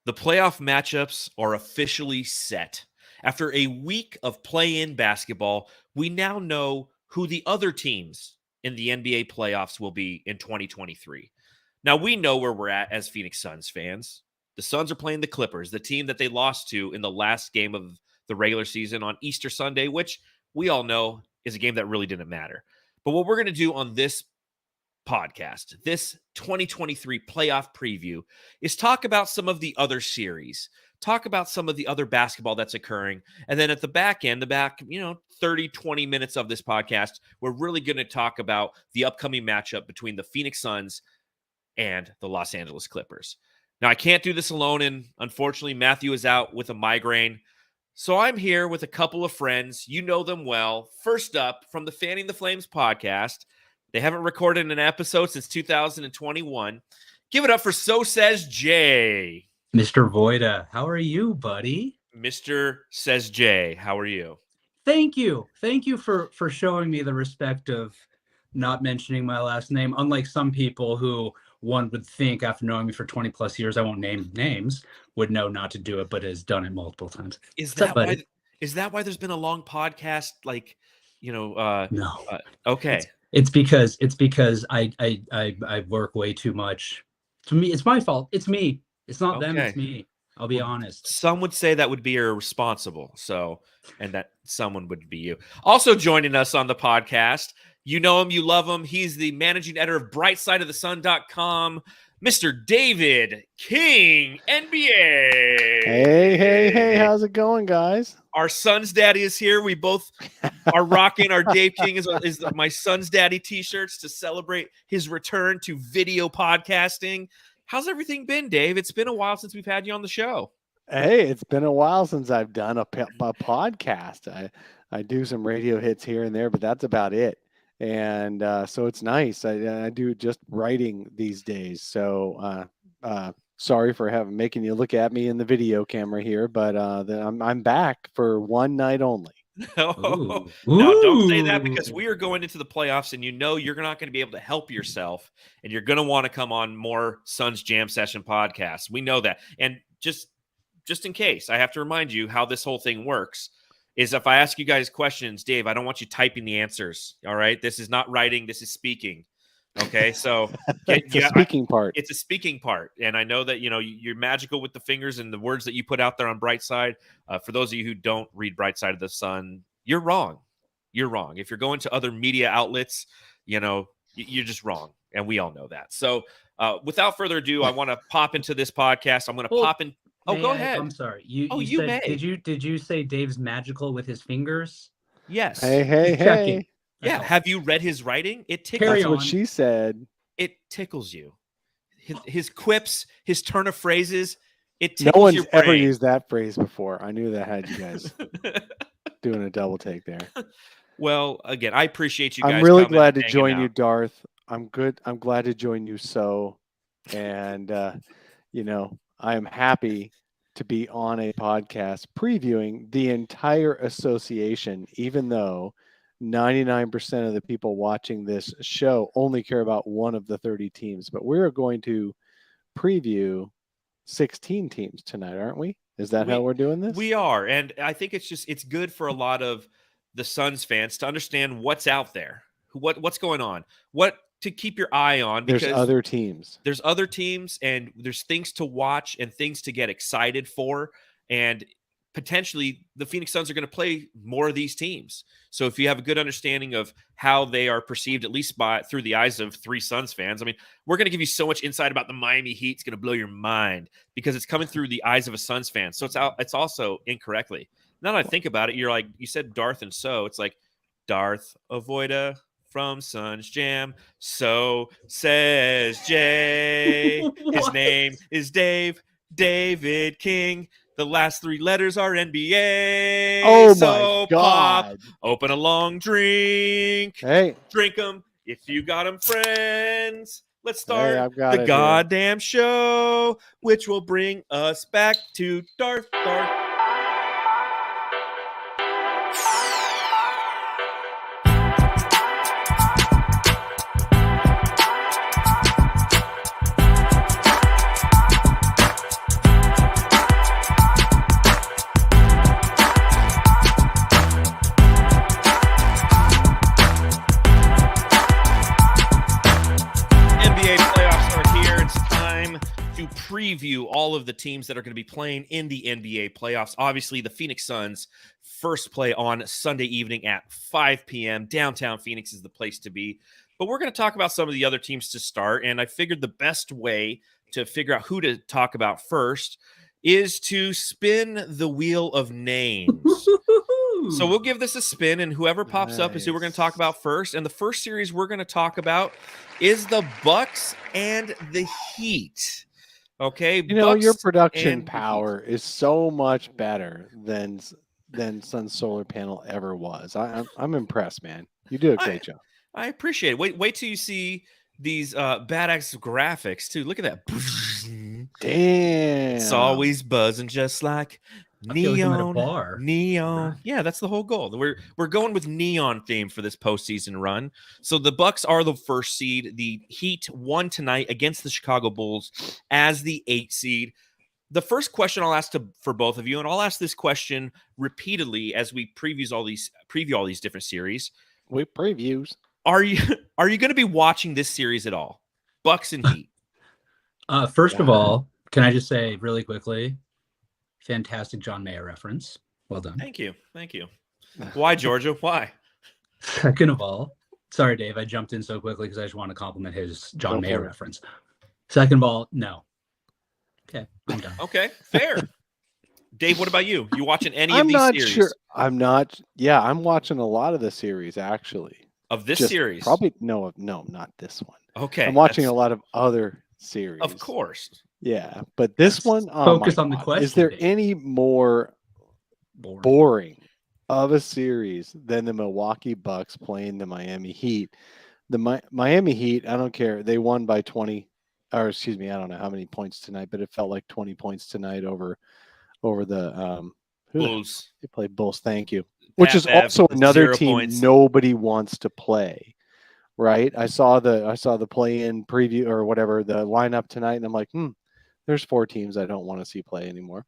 The playoff matchups are officially set. After a week of play-in basketball, we now know who the other teams in the NBA playoffs will be in 2023. Now, we know where we're at as Phoenix Suns fans. The Suns are playing the Clippers, the team that they lost to in the last game of the regular season on Easter Sunday, which we all know is a game that really didn't matter. But what we're going to do on this podcast, this 2023 playoff preview, is talk about some of the other series, talk about some of the other basketball that's occurring. And then at the back end, 30, 20 minutes of this podcast, we're really going to talk about the upcoming matchup between the Phoenix Suns and the Los Angeles Clippers. Now, I can't do this alone, and unfortunately, Matthew is out with a migraine. So I'm here with a couple of friends. You know them well. First up, from the Fanning the Flames podcast. They haven't recorded an episode since 2021. Give it up for SoSaysJ. Mr. Voida, how are you, buddy? Mr. Says Jay, how are you? Thank you. Thank you for showing me the respect of not mentioning my last name, unlike some people who one would think, after knowing me for 20 plus years, I won't name names, would know not to do it, but has done it multiple times. Is that why there's been a long podcast? No. Okay. It's because I work way too much. To me, it's my fault. It's me. It's not them. It's me. I'll be honest. Some would say that would be irresponsible. And that someone would be you. Also joining us on the podcast, you know him, you love him. He's the managing editor of BrightSideOfTheSun.com, Mr. David King, NBA. Hey, how's it going, guys? Our son's daddy is here. We both are rocking our Dave King is my son's daddy t-shirts to celebrate his return to video podcasting. How's everything been, Dave? It's been a while since we've had you on the show. Hey, it's been a while since I've done a podcast. I do some radio hits here and there, but that's about it. And so it's nice. I do just writing these days. So sorry for making you look at me in the video camera here, but I'm back for one night only. No, don't say that, because we are going into the playoffs, and you're not going to be able to help yourself, and you're going to want to come on more Suns Jam Session podcasts. We know that. And just in case, I have to remind you how this whole thing works. Is if I ask you guys questions, Dave, I don't want you typing the answers. All right. This is not writing. This is speaking. Okay. So it's a speaking part. It's a speaking part. And I know that, you're magical with the fingers and the words that you put out there on Brightside. For those of you who don't read Brightside of the Sun, you're wrong. You're wrong. If you're going to other media outlets, you're just wrong. And we all know that. So without further ado, I want to pop into this podcast. I'm going to pop in. Oh, go ahead. I'm sorry. You said, did you say Dave's magical with his fingers? Yes. Hey. Yeah. Have you read his writing? It tickles. That's what she said. It tickles you. His quips, his turn of phrases. It no tickles one's your brain. ever used that phrase before. I knew that had you guys doing a double take there. Well, again, I appreciate you guys. I'm really glad to join you, Darth. I'm good. I'm glad to join you. And I am happy to be on a podcast previewing the entire association, even though 99% of the people watching this show only care about one of the 30 teams. But we're going to preview 16 teams tonight, aren't we? Is that how we're doing this? We are. And I think it's good for a lot of the Suns fans to understand what's out there, what's going on, what to keep your eye on, because there's other teams. There's other teams, and there's things to watch and things to get excited for. And potentially the Phoenix Suns are going to play more of these teams. So if you have a good understanding of how they are perceived, at least through the eyes of 3 Suns fans, I mean, we're going to give you so much insight about the Miami Heat. It's going to blow your mind because it's coming through the eyes of a Suns fan. So it's also incorrectly. Now that I think about it, you're like, you said Darth and so, it's like Darth Avoida from Suns Jam. So says Jay. His name is David King. The last 3 letters are NBA. Oh, so my God. Pop, open a long drink. Hey. Drink them if you got them, friends. Let's start the goddamn show, which will bring us back to Darth. to preview all of the teams that are going to be playing in the NBA playoffs. Obviously, the Phoenix Suns first play on Sunday evening at 5 p.m. Downtown Phoenix is the place to be. But we're going to talk about some of the other teams to start, and I figured the best way to figure out who to talk about first is to spin the wheel of names. So we'll give this a spin, and whoever pops up is who we're going to talk about first. And the first series we're going to talk about is the Bucks and the Heat. Okay, Bucks your production and power is so much better than Sun Solar Panel ever was. I'm impressed, man. You do a great job. I appreciate it. Wait till you see these badass graphics too. Look at that. Damn. It's always buzzing just like I feel like I'm at a neon. bar. Neon. Right. Yeah, that's the whole goal. We're going with neon theme for this postseason run. So the Bucks are the first seed. The Heat won tonight against the Chicago Bulls as the 8th seed. The first question I'll ask for both of you, and I'll ask this question repeatedly as we preview all these different series. With previews. Are you going to be watching this series at all? Bucks and Heat. First of all, can I just say really quickly, fantastic John Mayer reference. Well done. Thank you. Why, Georgia? Why? Second of all, sorry, Dave, I jumped in so quickly because I just want to compliment his John Mayer reference. Second of all, no. Okay, I'm done. Okay, fair. Dave, what about you? You watching any I'm of these not series? sure. I'm not. Yeah, I'm watching a lot of the series actually. Of this Just series? Probably no, not this one. Okay. I'm watching a lot of other series. Of course. Yeah, but this one, focus on the question. Is there Dave. any more boring of a series than the Milwaukee Bucks playing the Miami Heat? The Miami Heat, I don't care. They won by 20, or excuse me, I don't know how many points tonight, but it felt like 20 points tonight over the Bulls. They played Bulls. Thank you. Which is Bev, also another 0 team points. nobody wants to play. Right? I saw the play-in preview or whatever, the lineup tonight, and I'm like, there's 4 teams I don't want to see play anymore.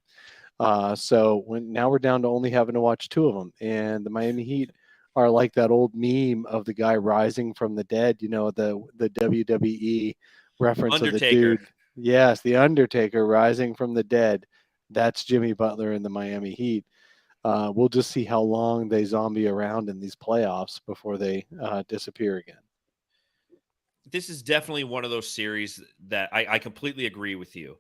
So now we're down to only having to watch 2 of them, and the Miami Heat are like that old meme of the guy rising from the dead. You know, the WWE reference Undertaker. of the dude. Yes, the Undertaker rising from the dead. That's Jimmy Butler and the Miami Heat. We'll just see how long they zombie around in these playoffs before they disappear again. This is definitely one of those series that I completely agree with you.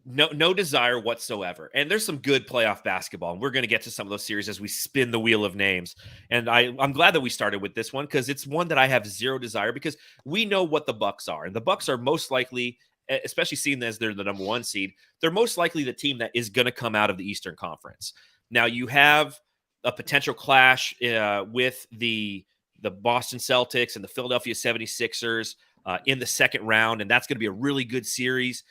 No desire whatsoever. And there's some good playoff basketball. And we're going to get to some of those series as we spin the wheel of names. And I'm glad that we started with this one because it's one that I have zero desire because we know what the Bucks are. And the Bucks are most likely, especially seeing as they're the number 1 seed, they're most likely the team that is going to come out of the Eastern Conference. Now you have a potential clash with the Boston Celtics and the Philadelphia 76ers in the second round, and that's going to be a really good series.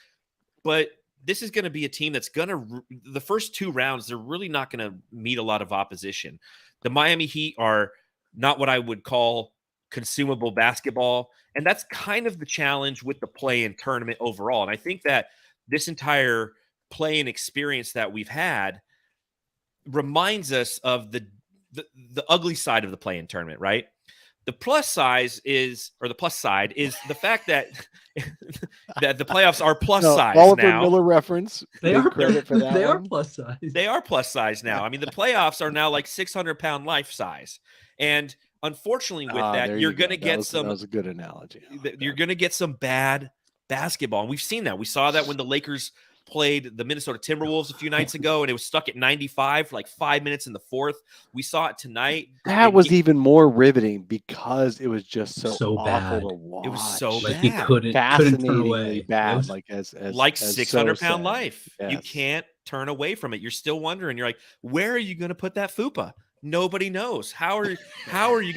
But this is going to be a team that's going to – the first 2 rounds, they're really not going to meet a lot of opposition. The Miami Heat are not what I would call consumable basketball, and that's kind of the challenge with the play-in tournament overall. And I think that this entire play-in experience that we've had reminds us of the ugly side of the play-in tournament, right? The plus side is the fact that that the playoffs are plus size Oliver now. Miller reference. They are credit for that. They are one. plus size. They are plus size now. I mean, the playoffs are now like 600-pound life size, and unfortunately, with that, you're going to get some. That was a good analogy. You're going to get some bad basketball, and we've seen that. We saw that when the Lakers played the Minnesota Timberwolves a few nights ago, and it was stuck at 95 for like 5 minutes in the fourth. We saw it tonight. That was even more riveting because it was just so awful bad to watch. It was so Like bad. you couldn't turn away. Bad, Was, like as 600-pound life. Yes. You can't turn away from it. You're still wondering. You're like, where are you going to put that fupa? Nobody knows. How do you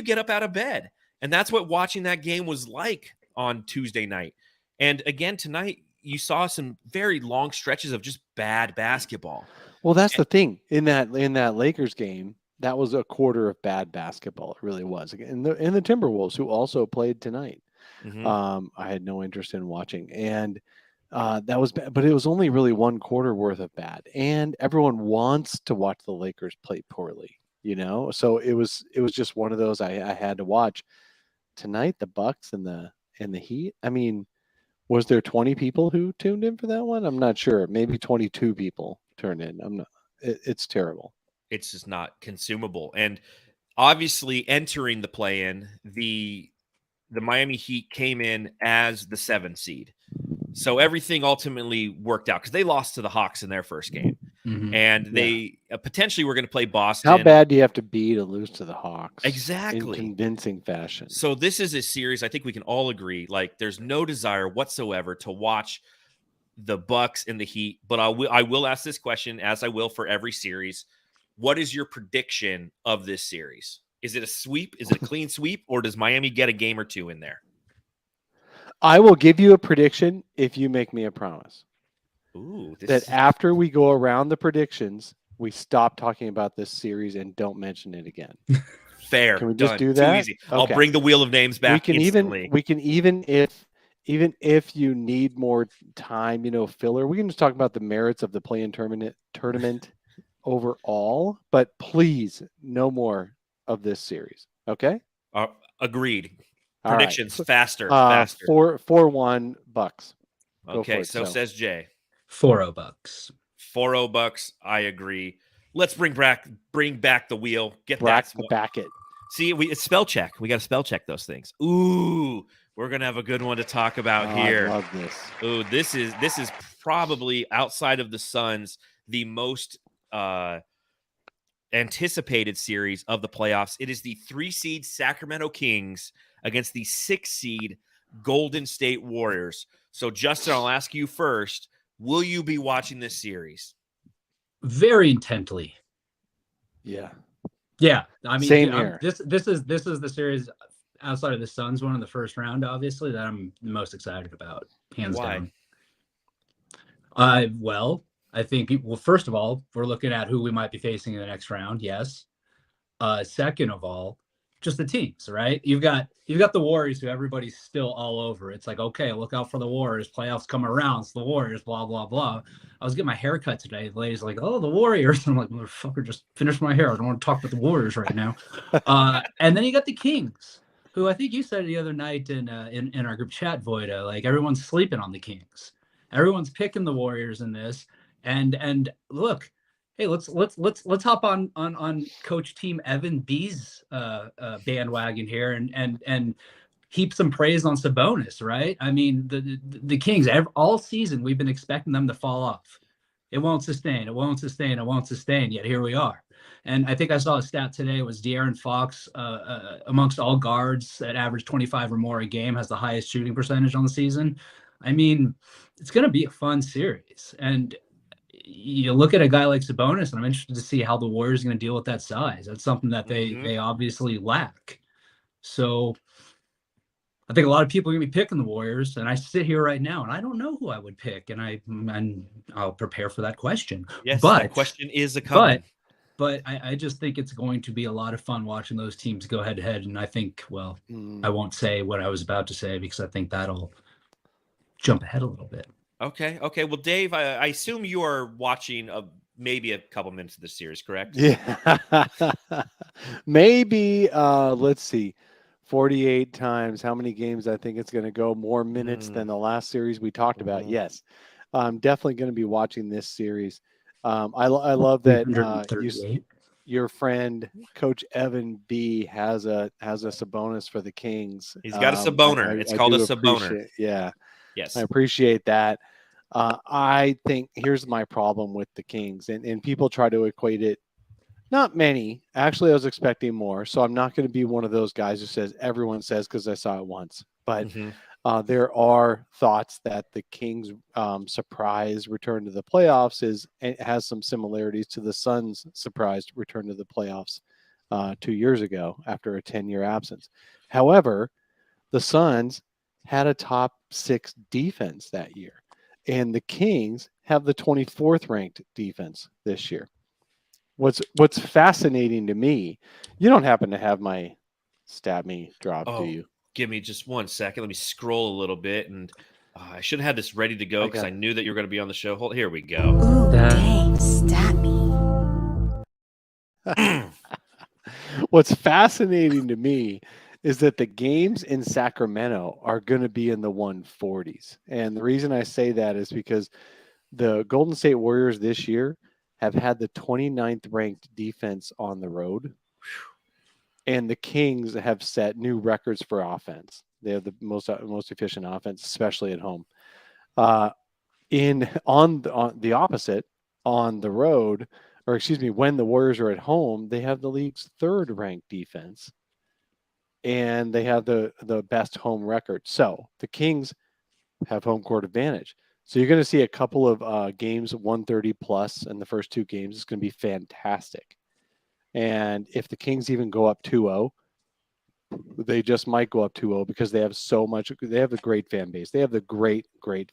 get up out of bed? And that's what watching that game was like on Tuesday night. And again tonight, you saw some very long stretches of just bad basketball. Well, that's the thing in that Lakers game. That was a quarter of bad basketball. It really was. And the Timberwolves, who also played tonight, I had no interest in watching, and that was bad. But it was only really 1 quarter worth of bad. And everyone wants to watch the Lakers play poorly, you know. So it was just one of those I had to watch tonight. The Bucks and the Heat. I mean, Was there 20 people who tuned in for that one? I'm not sure. Maybe 22 people turned in. I'm not. It's terrible. It's just not consumable. And obviously, entering the play-in, the Miami Heat came in as the 7th seed. So everything ultimately worked out because they lost to the Hawks in their first game. Mhm. And they potentially were going to play Boston. How bad do you have to be to lose to the Hawks? Exactly. In convincing fashion. So this is a series I think we can all agree, like, there's no desire whatsoever to watch the Bucks and the Heat. But I will ask this question, as I will for every series. What is your prediction of this series? Is it a sweep? Is it a clean sweep? Or does Miami get a game or two in there? I will give you a prediction if you make me a promise. Ooh, that after we go around the predictions, we stop talking about this series and don't mention it again. Fair. Can we just Done. do that? Too easy. Okay. I'll bring the wheel of names back instantly. We can even if you need more time, filler, we can just talk about the merits of the play-in tournament overall. But please, no more of this series. Okay. Agreed. All Predictions right. faster. 4-1 Bucks. Okay, so says Jay. 4-0 Bucks. 4-0 Bucks. I agree. Let's bring back the wheel. Get back that. it. See, it's spell check. We got to spell check those things. Ooh, we're gonna have a good one to talk about here. I love this. Ooh, this is probably, outside of the Suns, the most anticipated series of the playoffs. It is the 3-seed Sacramento Kings against the 6-seed Golden State Warriors. So, Justin, I'll ask you first. Will you be watching this series? Very intently. Yeah. Yeah. I mean, same here. This is the series outside of the Suns one in the first round, obviously, that I'm the most excited about, hands down. Well, I think, first of all, we're looking at who we might be facing in the next round. Yes. Second of all, just the teams, right? You've got the Warriors, who everybody's still all over. It's like, okay, look out for the Warriors. Playoffs come around. It's the Warriors, blah, blah, blah. I was getting my hair cut today. The lady's like, oh, the Warriors. I'm like, motherfucker, just finish my hair. I don't want to talk about the Warriors right now. And then you got the Kings, who I think you said the other night in our group chat, Voida, like, everyone's sleeping on the Kings. Everyone's picking the Warriors in this. And look, hey, let's hop on Coach Team Evan B's bandwagon here and heap some praise on Sabonis, right? I mean, the Kings, all season we've been expecting them to fall off. It won't sustain. Yet here we are. And I think I saw a stat today, was De'Aaron Fox, amongst all guards that average 25 or more a game, has the highest shooting percentage on the season. I mean, it's going to be a fun series. And you look at a guy like Sabonis, and I'm interested to see how the Warriors are going to deal with that size. That's something that they obviously lack. So I think a lot of people are going to be picking the Warriors, and I sit here right now, and I don't know who I would pick, and I'll prepare for that question. Yes, but that question is a coming. But I just think it's going to be a lot of fun watching those teams go head to head, and I think, I won't say what I was about to say because I think that'll jump ahead a little bit. Okay. Well, Dave, I assume you are watching maybe a couple minutes of the series, correct? Yeah. Maybe, let's see, 48 times. How many games I think it's going to go? More minutes than the last series we talked about. Yes. I'm definitely going to be watching this series. I love that your friend Coach Evan B has a Sabonis for the Kings. He's got a Saboner. It's called a Saboner. Yeah. Yes. I appreciate that. I think here's my problem with the Kings, and people try to equate it. Not many. Actually, I was expecting more. So I'm not going to be one of those guys who says everyone says because I saw it once. But there are thoughts that the Kings' surprise return to the playoffs has some similarities to the Suns' surprise return to the playoffs 2 years ago after a 10-year absence. However, the Suns had a top 6 defense that year, and the Kings have the 24th ranked defense this year. What's fascinating to me, you don't happen to have my stat me drop, do you? Give me just 1 second. Let me scroll a little bit, and I should have had this ready to go because I knew that you were going to be on the show. Here we go. Ooh, dang, stat me. What's fascinating to me is that the games in Sacramento are going to be in the 140s. And the reason I say that is because the Golden State Warriors this year have had the 29th ranked defense on the road. And the Kings have set new records for offense. They have the most efficient offense, especially at home. On the opposite, on the road, or excuse me, when the Warriors are at home, they have the league's 3rd ranked defense. And they have the best home record. So the Kings have home court advantage. So you're going to see a couple of games 130 plus in the first 2 games. It's going to be fantastic. And if the Kings even go up 2-0, they just might go up 2-0 because they have so much. They have a great fan base. They have the great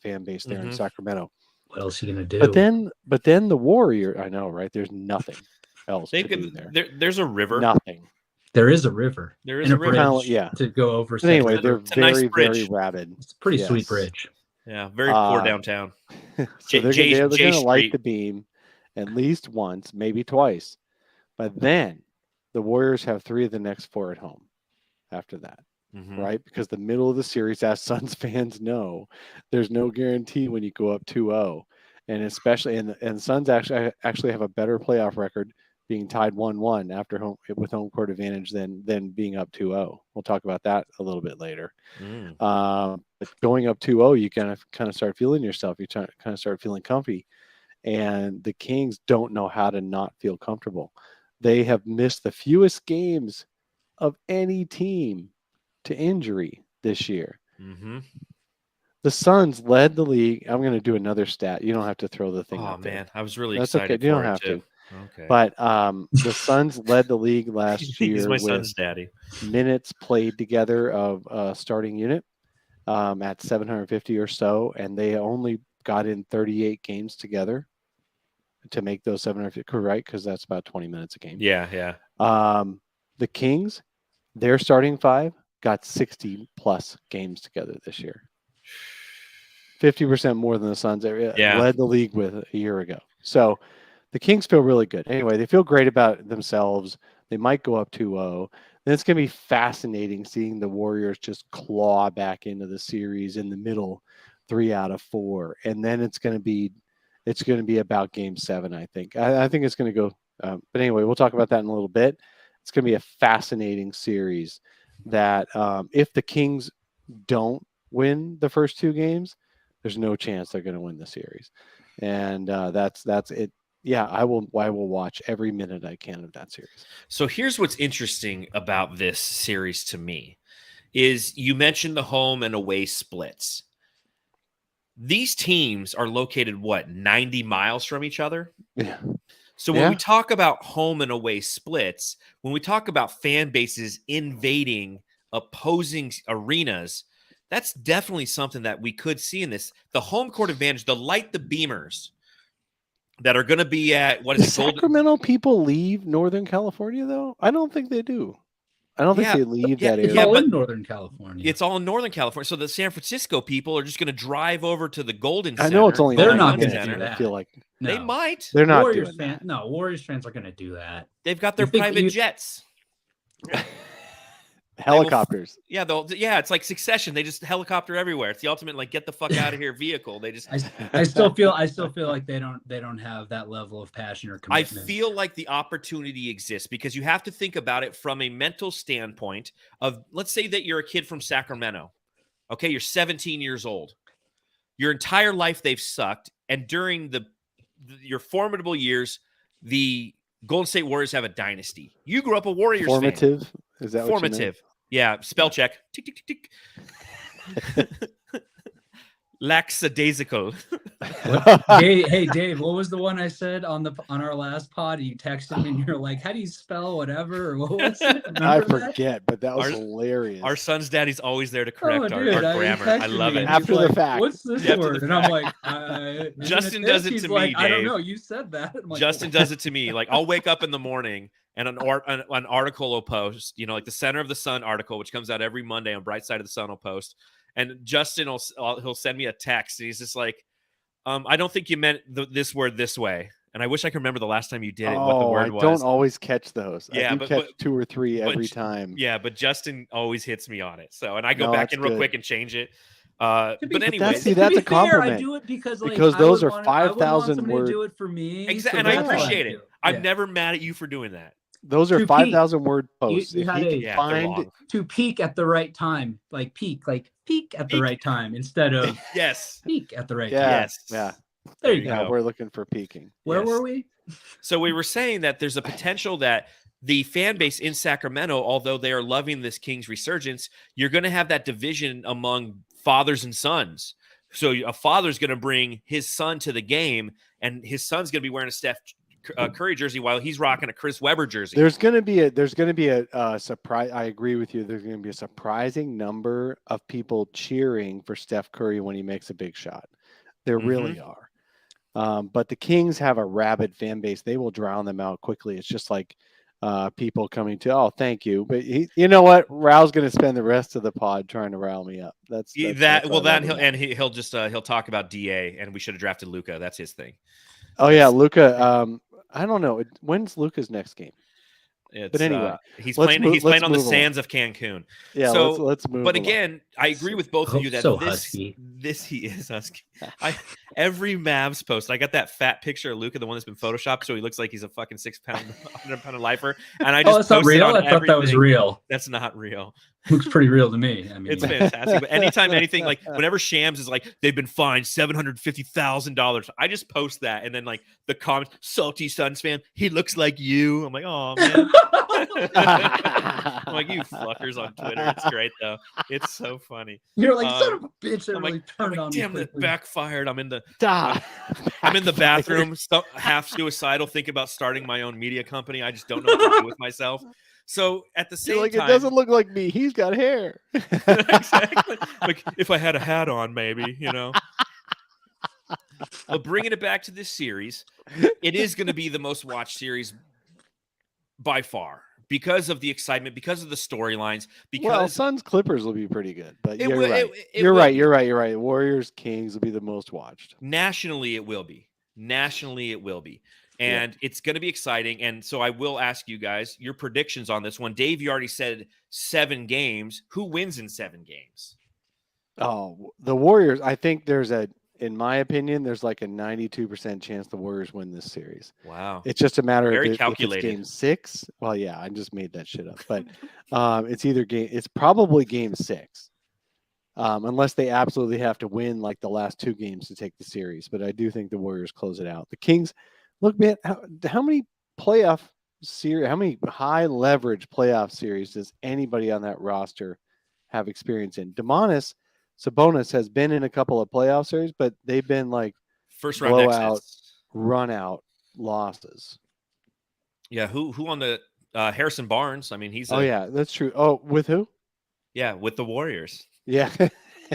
fan base there in Sacramento. What else are you going to do? But then the Warrior, I know, right? There's nothing else to do there. There's a river. Nothing. There is a river. There is a river. Yeah. To go over. But anyway, they're nice very rabid. It's a pretty sweet bridge. Yeah, very poor downtown. So they're going to light the beam at least once, maybe twice. But then the Warriors have 3 of the next 4 at home after that, right? Because the middle of the series, as Suns fans know, there's no guarantee when you go up 2-0. And especially, and Suns actually have a better playoff record being tied 1-1 after with home court advantage than being up 2-0. We'll talk about that a little bit later. But going up 2-0, you kind of start feeling yourself. You kind of start feeling comfy. And the Kings don't know how to not feel comfortable. They have missed the fewest games of any team to injury this year. The Suns led the league. I'm going to do another stat. You don't have to throw the thing up there. Man, I was really That's excited. Okay. You don't have to. Okay. But the Suns led the league last year. He's my with son's daddy. Minutes played together of a starting unit at 750 or so, and they only got in 38 games together to make those 750, right? Because that's about 20 minutes a game. Yeah. The Kings, their starting 5 got 60 plus games together this year. 50% more than the Suns led the league with a year ago. So the Kings feel really good. Anyway, they feel great about themselves. They might go up 2-0. Then it's going to be fascinating seeing the Warriors just claw back into the series in the middle, 3 out of 4. And then it's going to be about game 7, I think. I think it's going to go. But anyway, we'll talk about that in a little bit. It's going to be a fascinating series that if the Kings don't win the first 2 games, there's no chance they're going to win the series. And that's it. Yeah, I will watch every minute I can of that series. So here's what's interesting about this series to me is you mentioned the home and away splits. These teams are located, 90 miles from each other? Yeah. So when we talk about home and away splits, when we talk about fan bases invading opposing arenas, that's definitely something that we could see in this. The home court advantage, the beamers that are going to be at, what is it? Sacramento people leave Northern California, though? I don't think they do. I don't think they leave that area. It's all in Northern California. It's all in Northern California. So the San Francisco people are just going to drive over to the Golden Center. I know it's only. They're not going to do that. I feel like they might. They're not Warriors doing that. No, Warriors fans are going to do that. They've got their private jets. Helicopters. It's like Succession. They just helicopter everywhere. It's the ultimate get the fuck out of here vehicle. They just I still feel like they don't have that level of passion or commitment. I feel like the opportunity exists because you have to think about it from a mental standpoint of, let's say that you're a kid from Sacramento. Okay, you're 17 years old. Your entire life they've sucked, and during your formidable years, the Golden State Warriors have a dynasty. You grew up a Warriors fan. Is that formative? Yeah, spell check. Tick, tick, tick, tick. Lackadaisical. Hey, Dave, what was the one I said on our last pod? You texted me and you're like, how do you spell whatever? Or what was it? I forget, but that was hilarious. Our son's daddy's always there to correct our grammar. I love it. After the fact. What's this word? And I'm like, Justin does it to me, Dave. I don't know. You said that. Like, Justin does it to me. I'll wake up in the morning and an article will post, like the Center of the Sun article, which comes out every Monday on Bright Side of the Sun will post. And Justin he'll send me a text, and he's just like, I don't think you meant this word this way. And I wish I could remember the last time you did it, what the word was. I don't always catch those. Yeah, I do catch 2 or 3 every time. Yeah, but Justin always hits me on it. So, and I go back in real quick and change it. But anyways, that's a compliment. I do it because those are 5,000 words. Do it for me, exactly, and I appreciate it. I'm never mad at you for doing that. Those are 5,000 word posts. You had to peak at the right time, like peak at the right time instead of peak at the right time. Yes, yeah. There you go. We're looking for peaking. Where were we? So we were saying that there's a potential that the fan base in Sacramento, although they are loving this Kings resurgence, you're going to have that division among fathers and sons. So a father's going to bring his son to the game, and his son's going to be wearing a Steph Curry jersey while he's rocking a Chris Webber jersey. There's going to be a surprise. I agree with you. There's going to be a surprising number of people cheering for Steph Curry when he makes a big shot. There really are. But the Kings have a rabid fan base. They will drown them out quickly. It's just like people coming to, thank you. But you know what? Raul's going to spend the rest of the pod trying to rile me up. That's he'll talk about DA, and we should have drafted Luka. That's his thing. Oh yeah, Luka. I don't know. When's Luka's next game? But anyway, he's playing on the sands of Cancun. Yeah, so let's move. But again, I agree with both of you that this he is husky. Every Mavs post, I got that fat picture of Luka, the one that's been photoshopped, so he looks like he's a fucking 100-pound lifer. And I just that's not real. I thought that was real. That's not real. Looks pretty real to me. I mean, it's fantastic. But anytime anything, like whenever Shams is like, they've been fined $750,000, I just post that, and then like the comments, salty Suns fan, he looks like you. I'm like, oh man. I'm like, you fuckers on Twitter. It's great though. It's so funny. You're like, son of a bitch. That really turned on me. Damn, that backfired. I'm in the bathroom, half suicidal, thinking about starting my own media company. I just don't know what to do with myself. So at the same time, it doesn't look like me. He's got hair. Exactly. Like if I had a hat on, maybe, But bringing it back to this series, it is going to be the most watched series by far because of the excitement, because of the storylines. Because Suns Clippers will be pretty good, but you're right. Warriors Kings will be the most watched. Nationally, it will be. And it's going to be exciting. And so I will ask you guys your predictions on this one. Dave, you already said 7 games. Who wins in 7 games? Oh, the Warriors. I think in my opinion, there's like a 92% chance the Warriors win this series. Wow. It's just a matter of if it's game 6. Well, yeah, I just made that shit up. But it's probably game 6. Unless they absolutely have to win like the last 2 games to take the series. But I do think the Warriors close it out. The Kings, look, man, how many high leverage playoff series does anybody on that roster have experience in? Sabonis has been in a couple of playoff series, but they've been like first round blowout, exits. Run out losses. Yeah, who on the Harrison Barnes? I mean, he's that's true. Oh, with who? Yeah, with the Warriors. Yeah.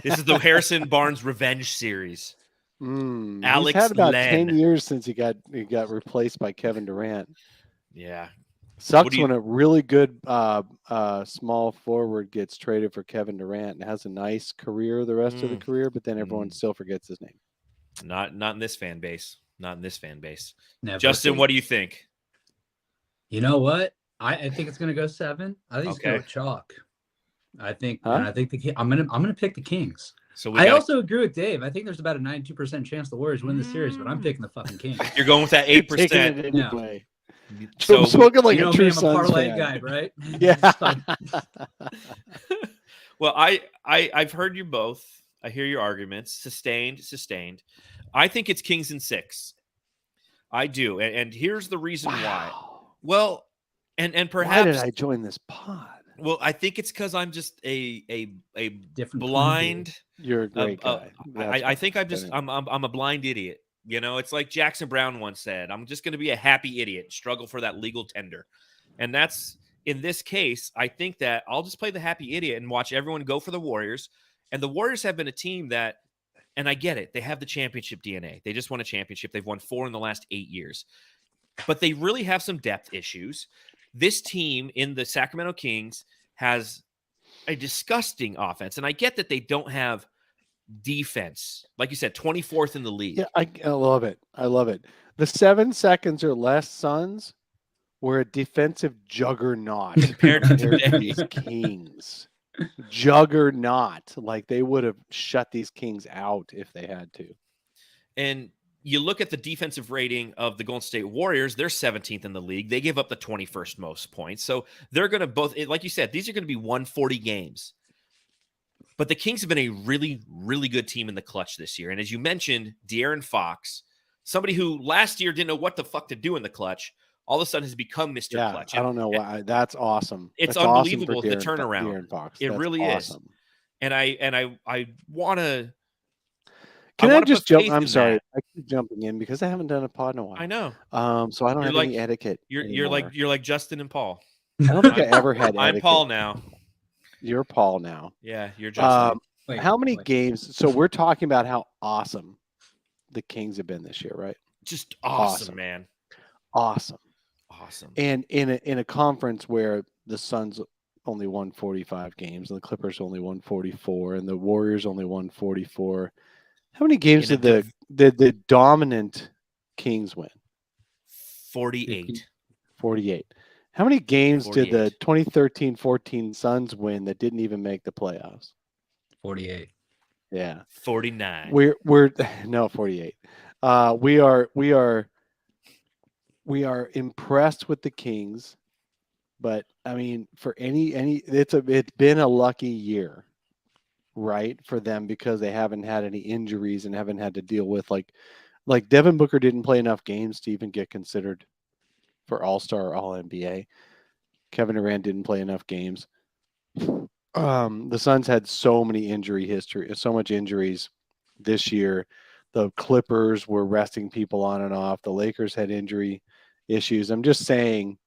This is the Harrison Barnes revenge series. Alex he's had about 10 years since he got replaced by Kevin Durant. Yeah. Sucks when a really good small forward gets traded for Kevin Durant and has a nice career the rest of the career, but then everyone still forgets his name. Not in this fan base. Never. Justin, what do you think? You know what? I think it's gonna go 7. I think it's gonna go chalk. I think I'm gonna pick the Kings. So I also agree with Dave. I think there's about a 92% chance the Warriors win the series, but I'm picking the fucking Kings. You're going with that 8%. Anyway. So I'm smoking like a true I'm a parlay fan. guy, right? Yeah. Well, I've heard you both. I hear your arguments. Sustained. I think it's Kings in 6. I do, and here's the reason why. Well, and perhaps why did I join this pod? Well, I think it's because I'm just a different blind. You're a great guy. I think I'm a blind idiot. It's like Jackson Brown once said, I'm just going to be a happy idiot, struggle for that legal tender. And that's, in this case, I think that I'll just play the happy idiot and watch everyone go for the Warriors. And the Warriors have been a team that, and I get it, they have the championship DNA. They just won a championship. They've won 4 in the last 8 years. But they really have some depth issues. This team in the Sacramento Kings has a disgusting offense. And I get that they don't have defense. Like you said, 24th in the league. Yeah, I love it. I love it. The 7 seconds or less Suns were a defensive juggernaut Compared to compared to today. these Kings. Juggernaut. Like they would have shut these Kings out if they had to. And you look at the defensive rating of the Golden State Warriors, they're 17th in the league. They give up the 21st most points. So they're going to both, like you said, these are going to be 140 games. But the Kings have been a really, really good team in the clutch this year. And as you mentioned, De'Aaron Fox, somebody who last year didn't know what the fuck to do in the clutch, all of a sudden has become Mr. Clutch. I don't know why. That's awesome. It's That's unbelievable, awesome for the turnaround. De'Aaron Fox. It That's really awesome. is. And I want to. Can I just jump? faith I'm in sorry. that. I keep jumping in because I haven't done a pod in a while. I know. So I don't You're have like- any etiquette. You're like Justin and Paul. I don't think I ever had I'm etiquette. Paul now. You're Paul now. Yeah, you're Justin. How many games? So we're talking about how awesome the Kings have been this year, right? Just awesome, awesome. man. Awesome. Awesome. And in a conference where the Suns only won 45 games, and the Clippers only won 44, and the Warriors only won 44. How many games In did the dominant Kings win? 48. 48. How many games did the 48. 2013-14 Suns win that didn't even make the playoffs? 48. Yeah. 49. We're no 48. We are impressed with the Kings, but I mean for it's been a lucky year, right, for them because they haven't had any injuries and haven't had to deal with like Devin Booker didn't play enough games to even get considered for All-Star or All-NBA. Kevin Durant didn't play enough games. The Suns had so much injuries this year. The Clippers were resting people on and off. The Lakers had injury issues. I'm just saying,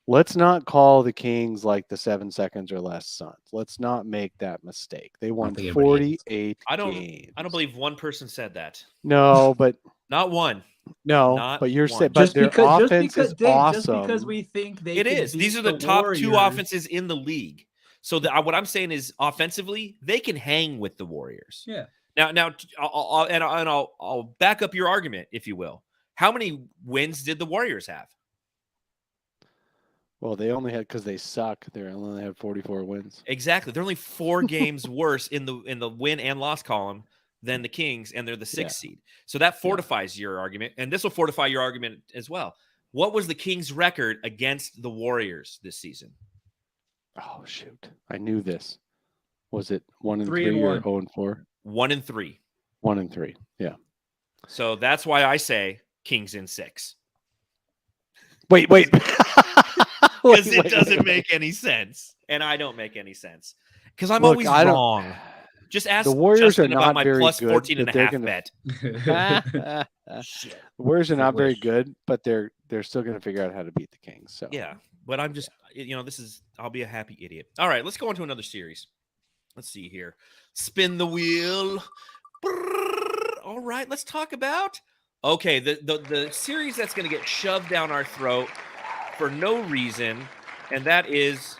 let's not call the Kings like the 7 seconds or less Suns. Let's not make that mistake. They won 48 games. I don't believe one person said that. No, but Not one. no, Not but you're one. saying, but their offense is Dave, awesome. Just because we think they It can is. beat These are the top two Warriors. offenses in the league. So what I'm saying is, offensively, they can hang with the Warriors. Yeah. Now, I'll back up your argument, if you will. How many wins did the Warriors have? Well, they only had because they suck. They only had 44 wins. Exactly. They're only 4 games worse in the win and loss column than the Kings, and they're the 6th seed. So that fortifies your argument, and this will fortify your argument as well. What was the Kings' record against the Warriors this season? Oh shoot! I knew this. Was it 1-3 3-1. or 0-4? 1-3. 1-3. Yeah. So that's why I say Kings in 6. Wait. Because it doesn't make any sense, and I don't make any sense because I'm always wrong. Just ask the Warriors Justin are about not my very plus good, 14 and a but they're half gonna- bet. The Warriors are not very good, but they're still going to figure out how to beat the Kings. So Yeah, but I'm just, I'll be a happy idiot. All right, let's go on to another series. Let's see here. Spin the wheel. Brrr. All right, let's talk about, the series that's going to get shoved down our throat for no reason, and that is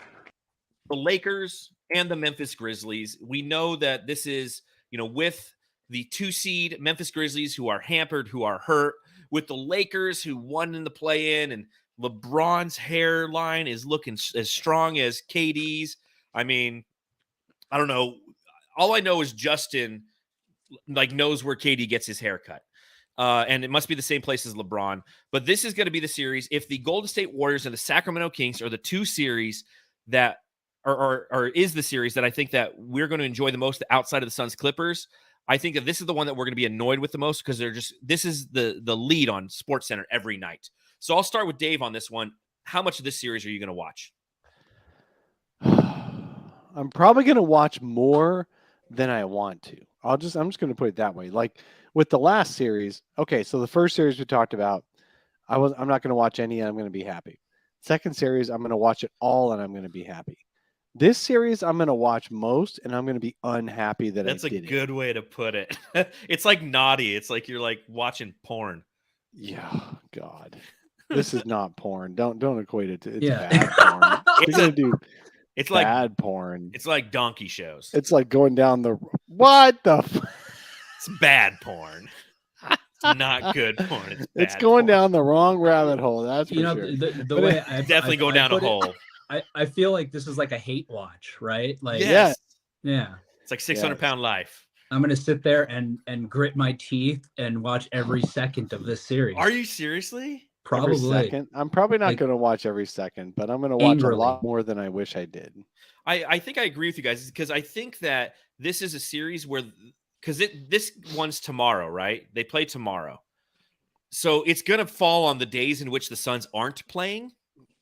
the Lakers and the Memphis Grizzlies. We know that this is, with the 2 seed Memphis Grizzlies who are hampered, who are hurt, with the Lakers who won in the play-in, and LeBron's hairline is looking as strong as KD's. I mean, I don't know. All I know is Justin knows where KD gets his haircut. And it must be the same place as LeBron. But this is going to be the series. If the Golden State Warriors and the Sacramento Kings are the 2 series that or is the series that I think that we're going to enjoy the most outside of the Suns Clippers, I think that this is the one that we're going to be annoyed with the most because this is the lead on SportsCenter every night. So I'll start with Dave on this one. How much of this series are you going to watch? I'm probably going to watch more than I want to. I'm just going to put it that way. Like with the last series, okay, so the first series we talked about, I'm not going to watch any and I'm going to be happy. Second series, I'm going to watch it all and I'm going to be happy. This series, I'm going to watch most and I'm going to be unhappy that That's I did a good way to put it. It's like naughty. It's like you're like watching porn. Yeah, God. This is not porn. Don't equate it to it's Yeah. bad porn. It's like bad porn. It's like donkey shows. It's like going down the what the. It's bad porn. It's not good porn. It's bad It's going porn. down the wrong rabbit hole. That's for You know, sure. the way I Definitely go down a hole. I feel like this is like a hate watch, right? Like, Yes. yeah. It's like 600-pound life. I'm gonna sit there and grit my teeth and watch every second of this series. Are you seriously? Probably. Every second. I'm probably not Like, going to watch every second, but I'm going to watch angrily. a lot more than I wish I did. I think I agree with you guys because I think that this is a series where because this one's tomorrow, right? They play tomorrow. So it's going to fall on the days in which the Suns aren't playing.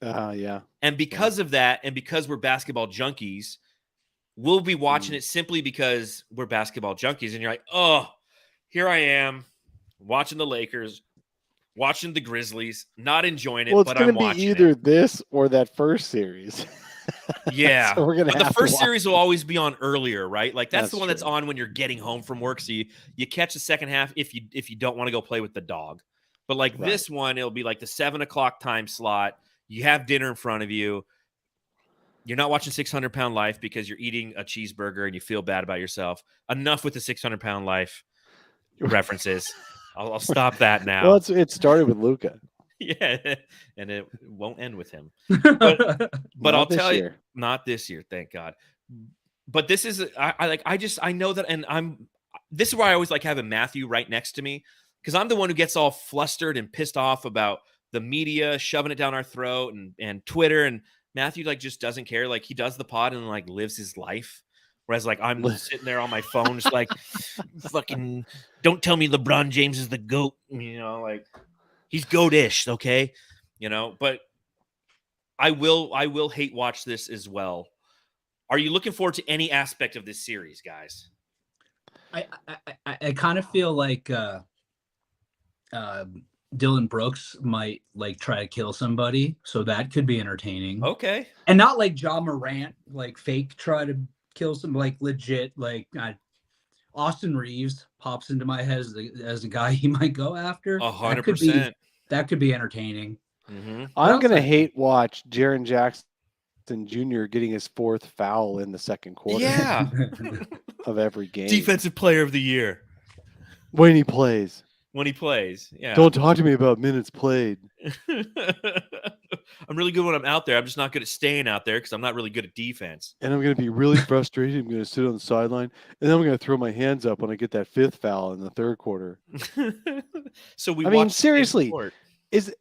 Yeah. And because of that, and because we're basketball junkies, we'll be watching it simply because we're basketball junkies. And you're like, oh, here I am watching the Lakers, watching the Grizzlies, not enjoying it, Well, it's but going I'm to be watching either it. this or that first series. Yeah. So we're gonna but the have to first watch series will always be on earlier, right? Like that's the That's one that's true. on when you're getting home from work. So you catch the second half if you don't want to go play with the dog. But like Right. this one, it'll be like the 7:00 time slot. You have dinner in front of you. You're not watching 600-pound life because you're eating a cheeseburger and you feel bad about yourself. Enough with the 600-pound life references. I'll stop that now. Well, it started with Luca. Yeah, and it won't end with him. but But Not I'll this tell you, year. not this year, thank God. But this is I know that, and this is why I always like having Matthew right next to me because I'm the one who gets all flustered and pissed off about the media shoving it down our throat and Twitter, and Matthew like just doesn't care. Like he does the pod and like lives his life. Whereas like I'm sitting there on my phone, just like fucking don't tell me LeBron James is the GOAT, like he's GOAT-ish, okay? But I will hate watch this as well. Are you looking forward to any aspect of this series, guys? I kind of feel like Dylan Brooks might like try to kill somebody, so that could be entertaining. Okay. And not like Ja Morant, like fake try to kill some, like legit, like Austin Reeves pops into my head as a guy he might go after. 100%. That could be entertaining. Mm-hmm. I'm going to hate watch Jaren Jackson Jr. getting his fourth foul in the second quarter Yeah. of every game. Defensive player of the year. When he plays. When he plays. Yeah. Don't talk to me about minutes played. I'm really good when I'm out there. I'm just not good at staying out there because I'm not really good at defense. And I'm going to be really frustrated. I'm going to sit on the sideline. And then I'm going to throw my hands up when I get that fifth foul in the third quarter. So I mean, seriously, is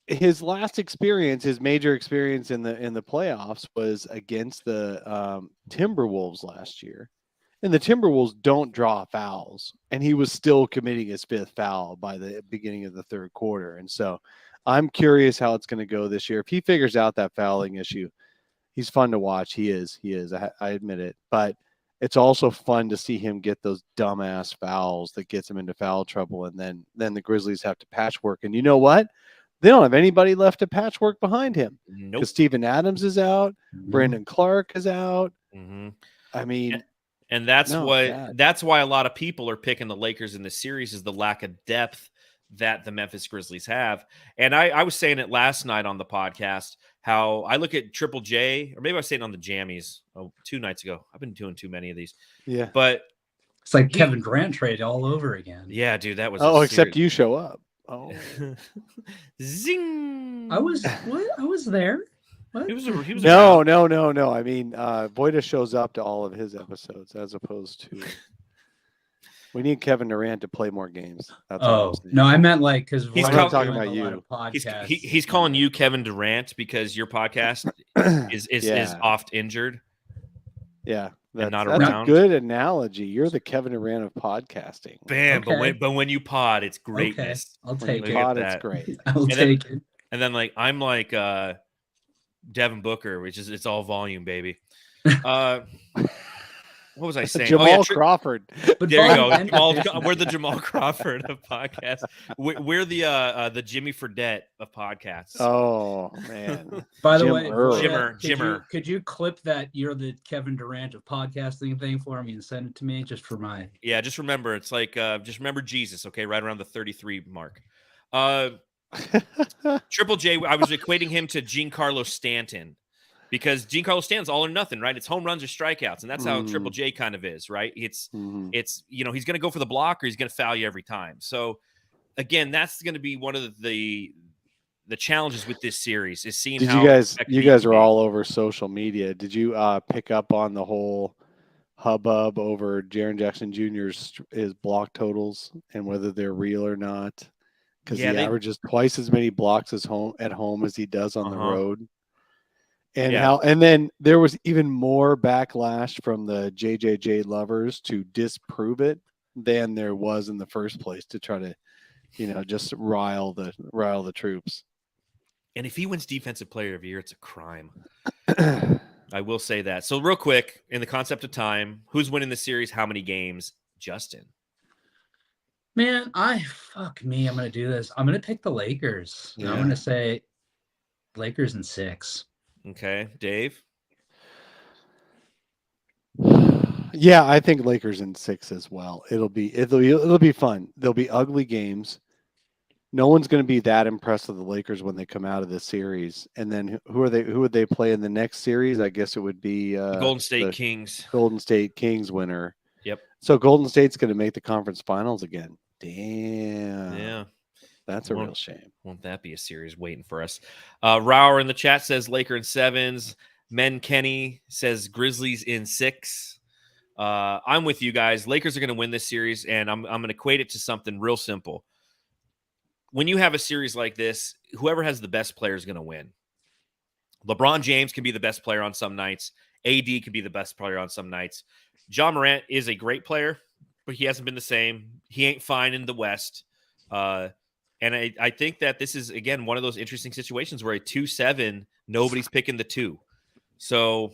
his last experience, his major experience in the playoffs was against the Timberwolves last year. And the Timberwolves don't draw fouls. And he was still committing his fifth foul by the beginning of the third quarter. And so I'm curious how it's going to go this year. If he figures out that fouling issue, he's fun to watch. He is. I admit it. But it's also fun to see him get those dumbass fouls that gets him into foul trouble. And then the Grizzlies have to patchwork. And you know what? They don't have anybody left to patchwork behind him. Nope. Because Steven Adams is out. Mm-hmm. Brandon Clark is out. Mm-hmm. I mean... And that's bad. That's why a lot of people are picking the Lakers in this series is the lack of depth that the Memphis Grizzlies have. And I was saying it last night on the podcast, how I look at Triple J, or maybe I was saying it on the Jammies 2 nights ago. I've been doing too many of these. Yeah. But it's like Kevin Durant trade all over again. Yeah, dude, that was except you show up. Oh. Zing. I was there. What? He was No. I mean, Voida shows up to all of his episodes as opposed to. We need Kevin Durant to play more games. That's no, I meant like because he's talking about you. He's calling you Kevin Durant because your podcast is oft injured. Yeah, and not that's around. a good analogy. You're the Kevin Durant of podcasting. Bam! Okay. But when you pod, it's greatness. Okay. I'll take it. Pod, it's great. I'll take it. And then like I'm like Devin Booker, which is it's all volume, baby. What was I saying? Jamal Crawford. But there you go. We're the Jamal Crawford of podcasts. We're the Jimmy Fredette of podcasts. Oh man! By the way, Jimmer. Could you clip that you're the Kevin Durant of podcasting thing for me and send it to me just for my? Yeah, just remember it's like just remember Jesus, okay? Right around the 33 mark. Triple J, I was equating him to Giancarlo Stanton because Giancarlo Stanton's all or nothing, right? It's home runs or strikeouts, and that's how Triple J kind of is, right? It's he's going to go for the block or he's going to foul you every time. So again, that's going to be one of the challenges with this series is seeing how you guys are all over social media. Did you pick up on the whole hubbub over Jaren Jackson Jr.'s his block totals and whether they're real or not? Because he averages twice as many blocks at home as he does on the road. And then there was even more backlash from the JJJ lovers to disprove it than there was in the first place to try to, just rile the troops. And if he wins Defensive Player of the Year, it's a crime. I will say that. So real quick, in the concept of time, who's winning the series? How many games? Justin. Man, I'm going to do this. I'm going to pick the Lakers. Yeah. I'm going to say Lakers in 6. Okay. Dave? Yeah, I think Lakers in 6 as well. It'll be fun. There'll be ugly games. No one's going to be that impressed with the Lakers when they come out of this series. And then who would they play in the next series? I guess it would be Golden State Kings. Golden State Kings winner. Yep. So Golden State's going to make the conference finals again. Damn. Yeah. That's a real shame. Won't that be a series waiting for us? Rauer in the chat says Laker in 7s. Men Kenny says Grizzlies in 6. I'm with you guys. Lakers are going to win this series, and I'm going to equate it to something real simple. When you have a series like this, whoever has the best player is going to win. LeBron James can be the best player on some nights. AD can be the best player on some nights. John Morant is a great player, but he hasn't been the same. He ain't fine in the West. And I think that this is, again, one of those interesting situations where a 2-7, nobody's picking the 2. So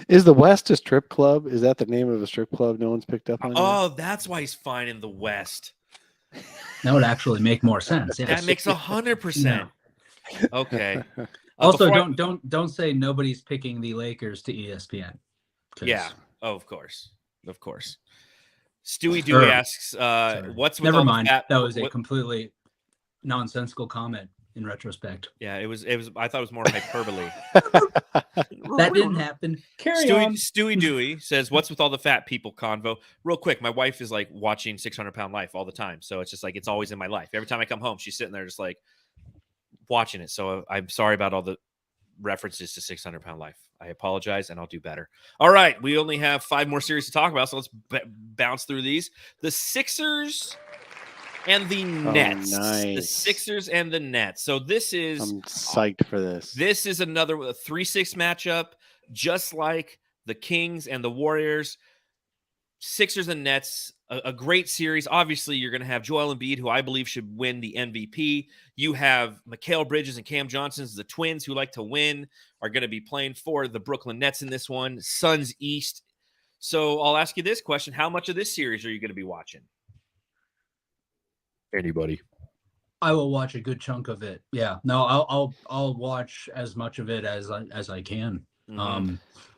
is the West a strip club? Is that the name of a strip club no one's picked up on? Oh, that's why he's fine in the West. That would actually make more sense. Yes. That makes 100%. Okay. Also, don't say nobody's picking the Lakers to ESPN. Yeah. Oh, of course. Stewie Dewey asks, "What's with never all mind? The fat, that was a completely nonsensical comment in retrospect. Yeah, it was. I thought it was more hyperbole. That didn't happen. Carry on. Stewie Dewey says, "What's with all the fat people convo?" Real quick, my wife is like watching 600-Pound Life all the time, so it's just like it's always in my life. Every time I come home, she's sitting there just like watching it. So I'm sorry about all the references to 600-Pound Life. I apologize, and I'll do better. All right, we only have 5 more series to talk about, so let's bounce through these. The Sixers and the Nets. Nice. The Sixers and the Nets. So this is... I'm psyched for this. This is another 3-6 matchup, just like the Kings and the Warriors. Sixers and Nets, a great series. Obviously, you're going to have Joel Embiid, who I believe should win the MVP. You have Mikal Bridges and Cam Johnson, the twins who like to win, are going to be playing for the Brooklyn Nets in this one. Suns East. So I'll ask you this question. How much of this series are you going to be watching? Anybody? I will watch a good chunk of it. Yeah. No, I'll watch as much of it as I can. Mm-hmm.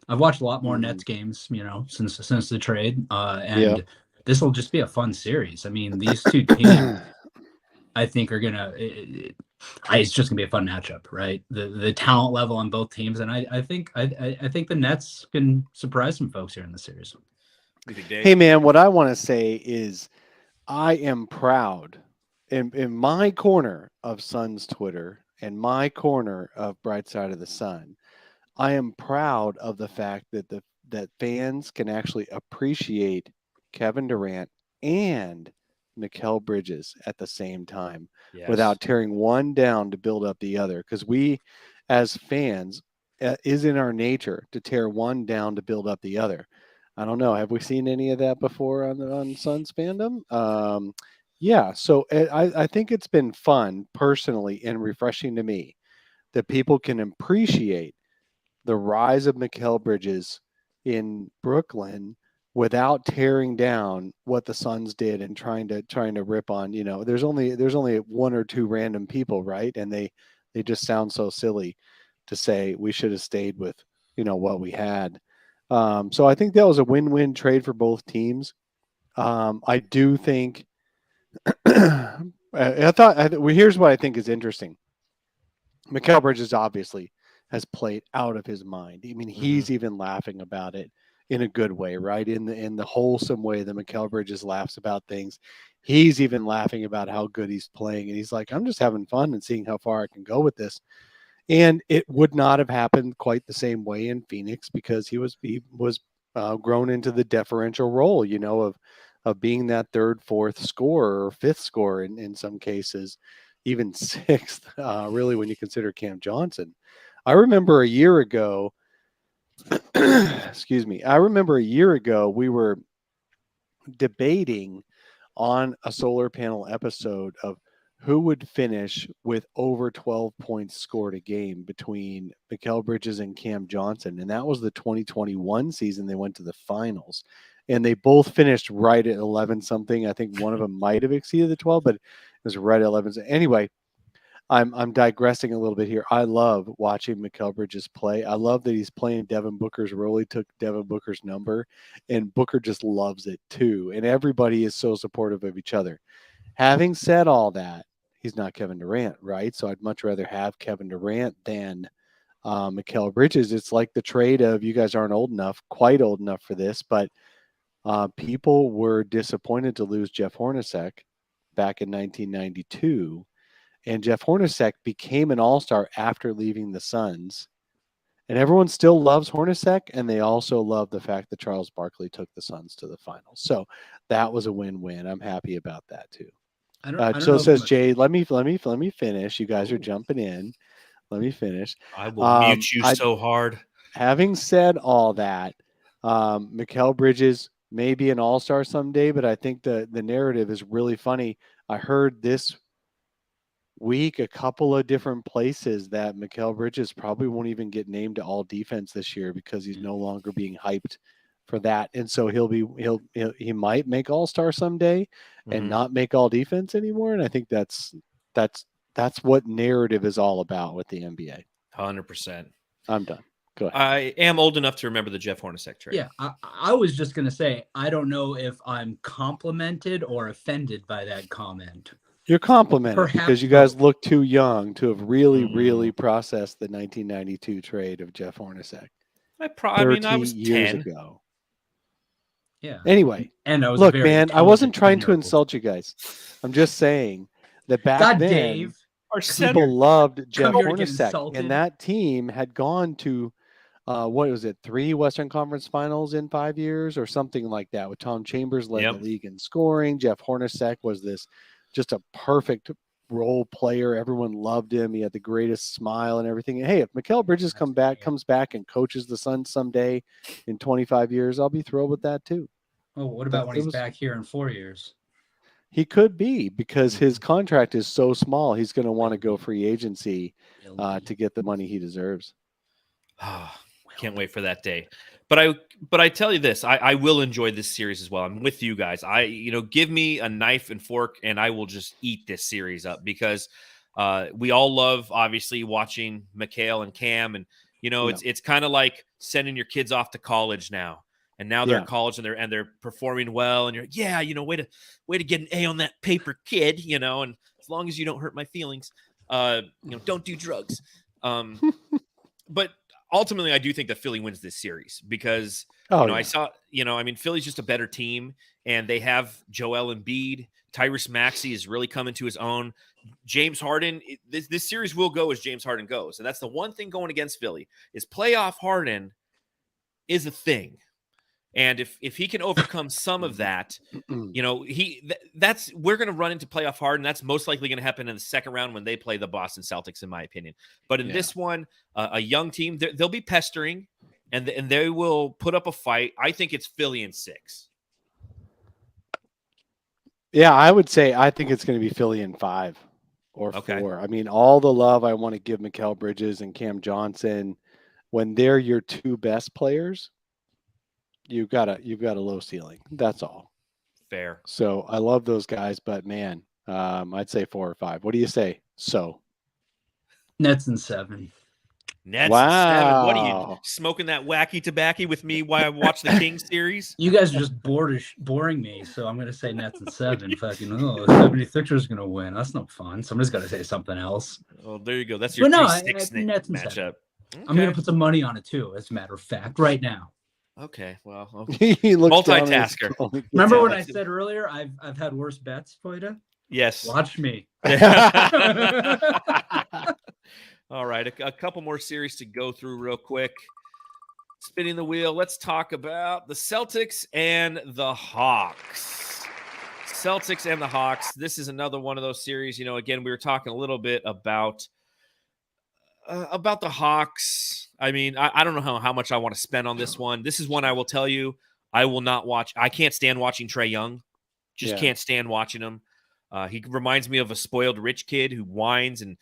I've watched a lot more Nets games, since the trade, and this will just be a fun series. I mean, these two teams, I think, are gonna. It's just gonna be a fun matchup, right? The talent level on both teams, and I think the Nets can surprise some folks here in the series. Hey, man, what I want to say is, I am proud in my corner of Suns Twitter and my corner of Bright Side of the Sun. I am proud of the fact that fans can actually appreciate Kevin Durant and Mikal Bridges at the same time without tearing one down to build up the other. Because we, as fans, is in our nature to tear one down to build up the other. I don't know. Have we seen any of that before on Suns fandom? Yeah. So I think it's been fun personally and refreshing to me that people can appreciate the rise of Mikal Bridges in Brooklyn without tearing down what the Suns did and trying to rip on, there's only 1 or 2 random people, right? And they just sound so silly to say we should have stayed with, what we had. So I think that was a win-win trade for both teams. I do think here's what I think is interesting. Mikal Bridges obviously has played out of his mind. I mean, he's even laughing about it in a good way, right? In the wholesome way that Mikal Bridges laughs about things. He's even laughing about how good he's playing. And he's like, I'm just having fun and seeing how far I can go with this. And it would not have happened quite the same way in Phoenix because he was grown into the deferential role, you know, of being that third, fourth scorer or fifth scorer in some cases, even sixth, really, when you consider Cam Johnson. I remember a year ago, excuse me, we were debating on a solar panel episode of who would finish with over 12 points scored a game between Mikal Bridges and Cam Johnson. And that was the 2021 season. They went to the finals and they both finished right at 11 something. I think one of them might have exceeded the 12, but it was right at 11. Anyway, I'm digressing a little bit here. I love watching Mikal Bridges play. I love that he's playing Devin Booker's role. He took Devin Booker's number, and Booker just loves it too. And everybody is so supportive of each other. Having said all that, he's not Kevin Durant, right? So I'd much rather have Kevin Durant than Mikal Bridges. It's like the trade of, you guys aren't old enough, quite old enough for this, but people were disappointed to lose Jeff Hornacek back in 1992. And Jeff Hornacek became an all-star after leaving the Suns. And everyone still loves Hornacek, and they also love the fact that Charles Barkley took the Suns to the finals. So that was a win-win. I'm happy about that too. So says Jay, let me finish. You guys are jumping in. Let me finish. I will mute you so hard. Having said all that, Mikal Bridges may be an all-star someday, but I think the narrative is really funny. I heard this week a couple of different places that Mikal Bridges probably won't even get named to all defense this year because he's no longer being hyped for that. And so he might make all-star someday and not make all defense anymore. And I think that's what narrative is all about with the NBA. 100%. I'm done. Go ahead. I am old enough to remember the Jeff Hornacek trade. Yeah, I was just going to say, I don't know if I'm complimented or offended by that comment. You're complimented because you guys look too young to have really processed the 1992 trade of Jeff Hornacek. I was years 10 ago. Yeah. Anyway, and I was look, man, I wasn't trying to insult you guys. I'm just saying that back then, Dave, people loved Jeff here to get Hornacek, insulted. and that team had gone to what was it, 3 Western Conference Finals in 5 years or something like that. With Tom Chambers led the league in scoring, Jeff Hornacek was this just a perfect role player. Everyone loved him. He had the greatest smile and everything. And hey, if Mikal Bridges comes back and coaches the Suns someday in 25 years, I'll be thrilled with that too. Oh, what about when he's back here in 4 years? He could be, because his contract is so small. He's going to want to go free agency to get the money he deserves. Can't wait for that day. But I tell you this, I will enjoy this series as well. I'm with you guys. Give me a knife and fork and I will just eat this series up because we all love obviously watching Mikal and Cam, and it's kind of like sending your kids off to college now. And now they're in college and they're performing well, and you're way to get an A on that paper, kid, and as long as you don't hurt my feelings, don't do drugs. But ultimately, I do think that Philly wins this series because I saw, Philly's just a better team, and they have Joel Embiid. Tyrese Maxey is really coming to his own. James Harden, this series will go as James Harden goes, and that's the one thing going against Philly is playoff Harden is a thing. And if he can overcome some of that, we're going to run into playoff Harden. That's most likely going to happen in the second round when they play the Boston Celtics, in my opinion. But in this one, a young team, they'll be pestering, and they will put up a fight. I think it's Philly in 6. Yeah, I would say I think it's going to be Philly in 5 or 4. I mean, all the love I want to give Mikal Bridges and Cam Johnson, when they're your 2 best players, you've got a low ceiling. That's all. Fair. So I love those guys, but man, I'd say 4 or 5. What do you say? Nets in 7. Nets in 7. What are you smoking that wacky tobacco with me while I watch the Kings series? You guys are just boring me, so I'm gonna say Nets in 7. Fucking 76ers gonna win. That's no fun. Somebody's got to say something else. Well, there you go. That's your 3-6 matchup. I'm going to put some money on it too, as a matter of fact, right now. Okay, well, He looks down at his multitasker. phone. Remember when I said earlier I've had worse bets, Foyda? Yes. Watch me. All right, a couple more series to go through real quick. Spinning the wheel, let's talk about the Celtics and the Hawks. Celtics and the Hawks. This is another one of those series. You know, again, we were talking a little bit about the Hawks. I mean, I don't know how much I want to spend on this one. This is one I will tell you I will not watch. I can't stand watching Trae Young. Just can't stand watching him. He reminds me of a spoiled rich kid who whines and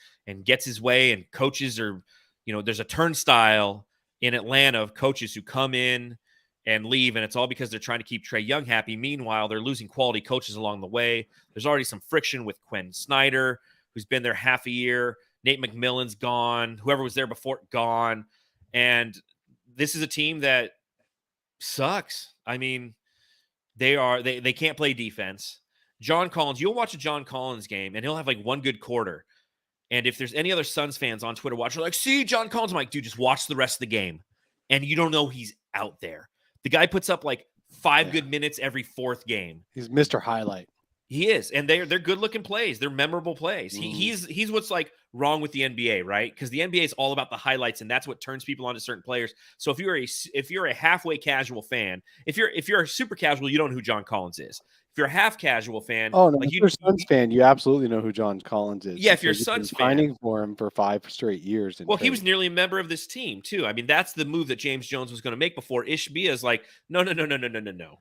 gets his way, and coaches are, you know, there's a turnstile in Atlanta of coaches who come in and leave, and it's all because they're trying to keep Trae Young happy. Meanwhile, they're losing quality coaches along the way. There's already some friction with Quinn Snyder, who's been there half a year. Nate McMillan's gone. Whoever was there before, gone. And this is a team that sucks. I mean, they can't play defense. John Collins, you'll watch a John Collins game, and he'll have like one good quarter. And if there's any other Suns fans on Twitter watching, like, see John Collins, I'm like, dude, just watch the rest of the game. And you don't know he's out there. The guy puts up like 5 good minutes every 4th game. He's Mr. Highlight. He is, and they're good-looking plays. They're memorable plays. He's what's like wrong with the NBA, right? Because the NBA is all about the highlights, and that's what turns people on to certain players. So if you're a halfway casual fan, if you're a super casual, you don't know who John Collins is. If you're a half casual fan, oh no, like if you're a Suns fan, you absolutely know who John Collins is. Yeah, if you're a Suns fan, finding for him for 5 straight years. Well, he was nearly a member of this team too. I mean, that's the move that James Jones was going to make before. Ishbia is like, no.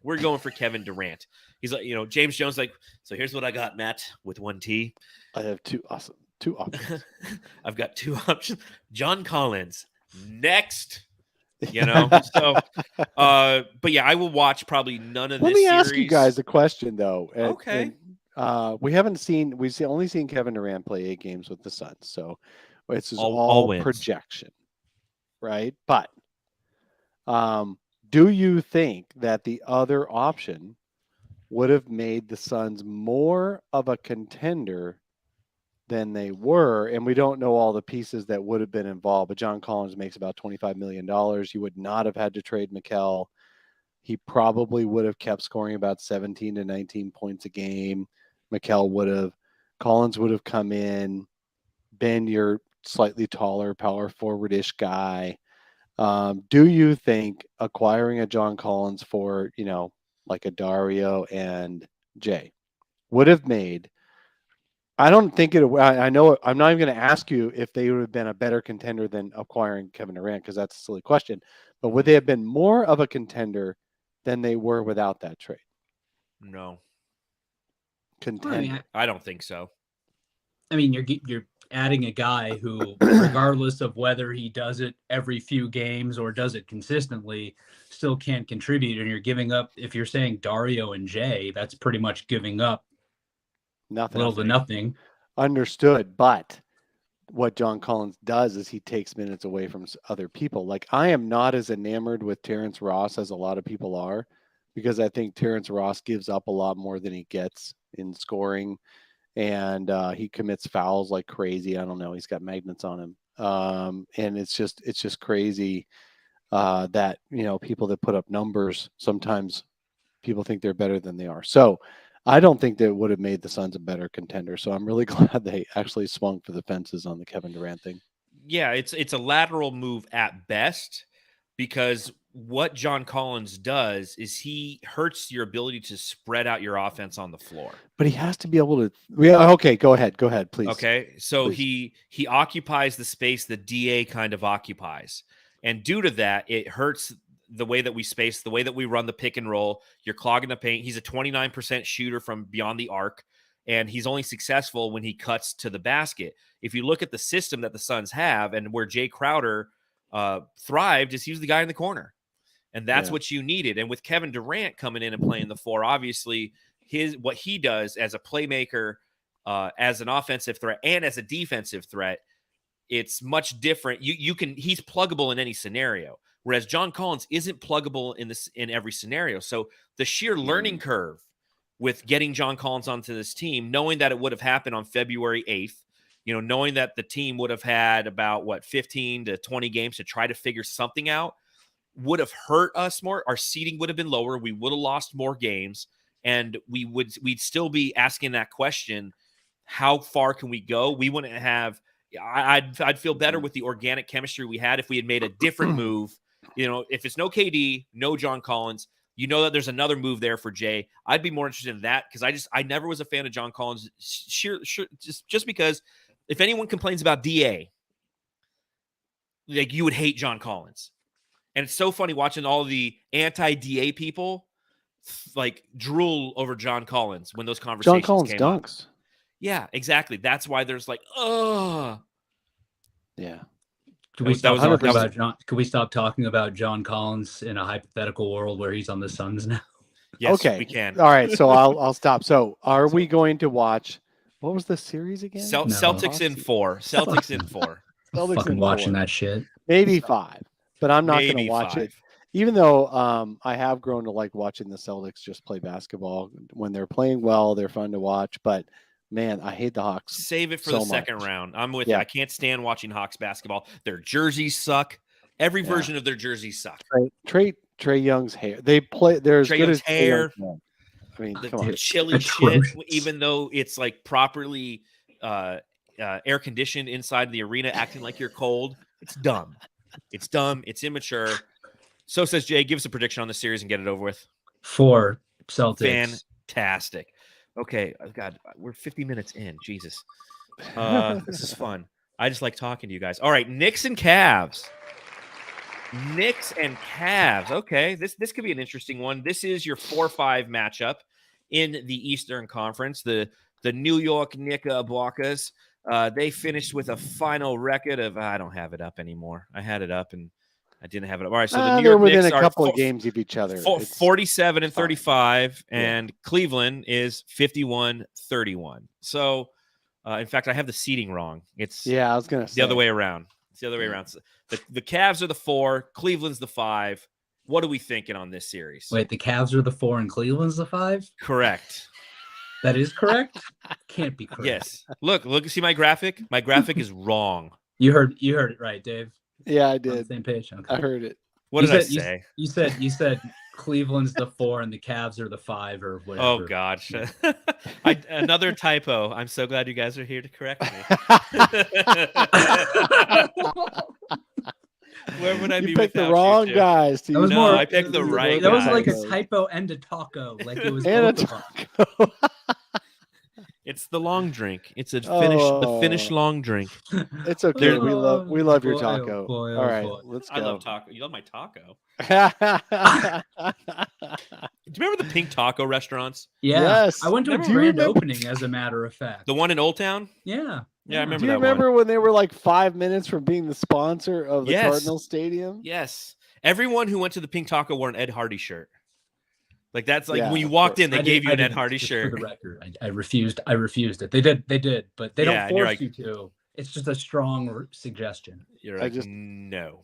We're going for Kevin Durant. He's like, you know, James Jones like, so here's what I got, Matt, with 1 T. I have two options. I've got 2 options. John Collins next. You know, so but yeah, I will watch probably none of this. Let me series. ask you guys a question though. Okay. We've only seen Kevin Durant play 8 games with the Suns, so it's all projection, right? But do you think that the other option would have made the Suns more of a contender than they were? And we don't know all the pieces that would have been involved, but John Collins makes about $25 million. You would not have had to trade Mikal. He probably would have kept scoring about 17 to 19 points a game. Collins would have come in, been your slightly taller power forward-ish guy. Do you think acquiring a John Collins for, you know, like a Dario and Jay would have made, I don't think I know I'm not even going to ask you if they would have been a better contender than acquiring Kevin Durant, because that's a silly question, but would they have been more of a contender than they were without that trade? No. Contender. I don't think so. I mean, you're adding a guy who, regardless of whether he does it every few games or does it consistently, still can't contribute. And you're giving up, if you're saying Dario and Jay, that's pretty much giving up little to nothing. Understood. But what John Collins does is he takes minutes away from other people. Like, I am not as enamored with Terrence Ross as a lot of people are, because I think Terrence Ross gives up a lot more than he gets in scoring. And he commits fouls like crazy. I don't know. He's got magnets on him. And it's just crazy that, you know, people that put up numbers, sometimes people think they're better than they are. So I don't think that would have made the Suns a better contender. So I'm really glad they actually swung for the fences on the Kevin Durant thing. Yeah, it's a lateral move at best, because what John Collins does is he hurts your ability to spread out your offense on the floor. But he has to be able to. Yeah, okay, go ahead, please. Okay, so please. he occupies the space the DA kind of occupies, and due to that, it hurts the way that we space, the way that we run the pick and roll. You're clogging the paint. He's a 29% shooter from beyond the arc, and he's only successful when he cuts to the basket. If you look at the system that the Suns have and where Jay Crowder thrived, is he was the guy in the corner. And that's what you needed. And with Kevin Durant coming in and playing the 4, obviously what he does as a playmaker, as an offensive threat and as a defensive threat, it's much different. He's pluggable in any scenario, whereas John Collins isn't pluggable in every scenario. So the sheer learning curve with getting John Collins onto this team, knowing that it would have happened on February 8th, knowing that the team would have had about 15 to 20 games to try to figure something out would have hurt us more. Our seeding would have been lower. We would have lost more games, and we'd still be asking that question, how far can we go? We wouldn't have, I'd feel better with the organic chemistry we had if we had made a different move. If it's no KD, no John Collins, that there's another move there for Jay. I'd be more interested in that because I never was a fan of John Collins. Sure, just because if anyone complains about DA, like you would hate John Collins. And it's so funny watching all the anti-DA people like drool over John Collins when those conversations John Collins came dunks. up. Yeah, exactly. That's why there's like, yeah. Could we stop talking about John Collins in a hypothetical world where he's on the Suns now? Yes, okay. We can. All right, so I'll stop. So are we going to watch? What was the series again? Celtics in 4. Celtics in 4. Celtics fucking in watching 4. That shit. Maybe 5, but I'm not going to watch 5. it. Even though I have grown to like watching the Celtics just play basketball. When they're playing well, they're fun to watch. But man, I hate the Hawks. Save it for the second round. I'm with you. I can't stand watching Hawks basketball. Their jerseys suck. Every version of their jerseys suck. Trae Young's hair. They play. There's Trae Young's hair. I mean, the chilly shit. Even though it's like properly air conditioned inside the arena, acting like you're cold. It's dumb. It's dumb. It's immature. So says Jay. Give us a prediction on the series and get it over with. 4 Celtics. Fantastic. Okay, God, we're 50 minutes in. Jesus. This is fun. I just like talking to you guys. All right, Knicks and Cavs. Okay, this could be an interesting one. This is your 4-5 matchup in the Eastern Conference. The New York Knickerbockers. They finished with a final record of I don't have it up anymore. I had it up and I didn't have it up. All right, so the New York within Knicks a couple of games of each other. 47 and 35, and Cleveland is 51-31. So, in fact, I have the seeding wrong. I was going to say the other way around. It's the other way around. So the Cavs are the 4, Cleveland's the 5. What are we thinking on this series? Wait, the Cavs are the 4 and Cleveland's the 5? Correct. That is correct? Can't be correct. Yes. Look, see my graphic? My graphic is wrong. You heard it right, Dave. Yeah, I did. Same page. Okay. I heard it. What did I say? You said Cleveland's the 4 and the Cavs are the 5 or whatever. Oh gosh. Another typo. I'm so glad you guys are here to correct me. Where would I be? You picked the wrong guys. I picked the right. That was like a typo and a taco. Like it was and a taco. It's the long drink. It's the Finnish long drink. It's okay. We love your taco. Boy, all right, let's go. I love taco. You love my taco. Do you remember the pink taco restaurants? Yeah. Yes. I went to a grand opening, as a matter of fact. The one in Old Town? Yeah. Yeah, I remember that. Do you remember when they were like 5 minutes from being the sponsor of the Cardinals Stadium? Yes. Everyone who went to the pink taco wore an Ed Hardy shirt. Like that's like when you walked in, they gave you an Ed Hardy shirt. For the record, I refused it. They did, but they don't force you to. It's just a strong suggestion. You're like, no.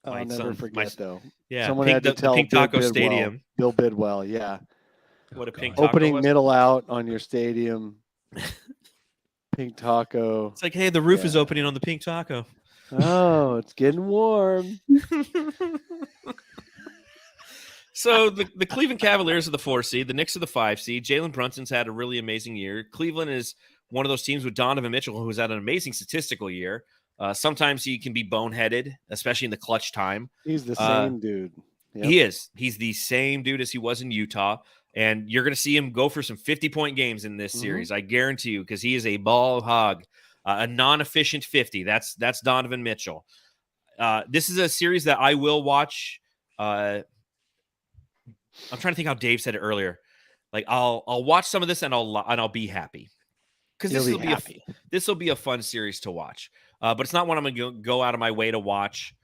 I'll never forget though. Yeah, someone had to tell Pink Taco Stadium. Bill Bidwell, yeah. What a pink taco opening was. Middle out on your stadium. Pink taco. It's like, hey, the roof is opening on the pink taco. Oh, it's getting warm. So the Cleveland Cavaliers are the 4 seed. The Knicks are the 5 seed. Jalen Brunson's had a really amazing year. Cleveland is one of those teams with Donovan Mitchell, who's had an amazing statistical year. Sometimes he can be boneheaded, especially in the clutch time. He's the same dude. Yep. He is. He's the same dude as he was in Utah. And you're going to see him go for some 50-point games in this series. I guarantee you, because he is a ball hog, a non-efficient 50. That's Donovan Mitchell. This is a series that I will watch. I'm trying to think how Dave said it earlier. Like I'll watch some of this and I'll be happy because this will be a fun series to watch. But it's not one I'm going to go out of my way to watch.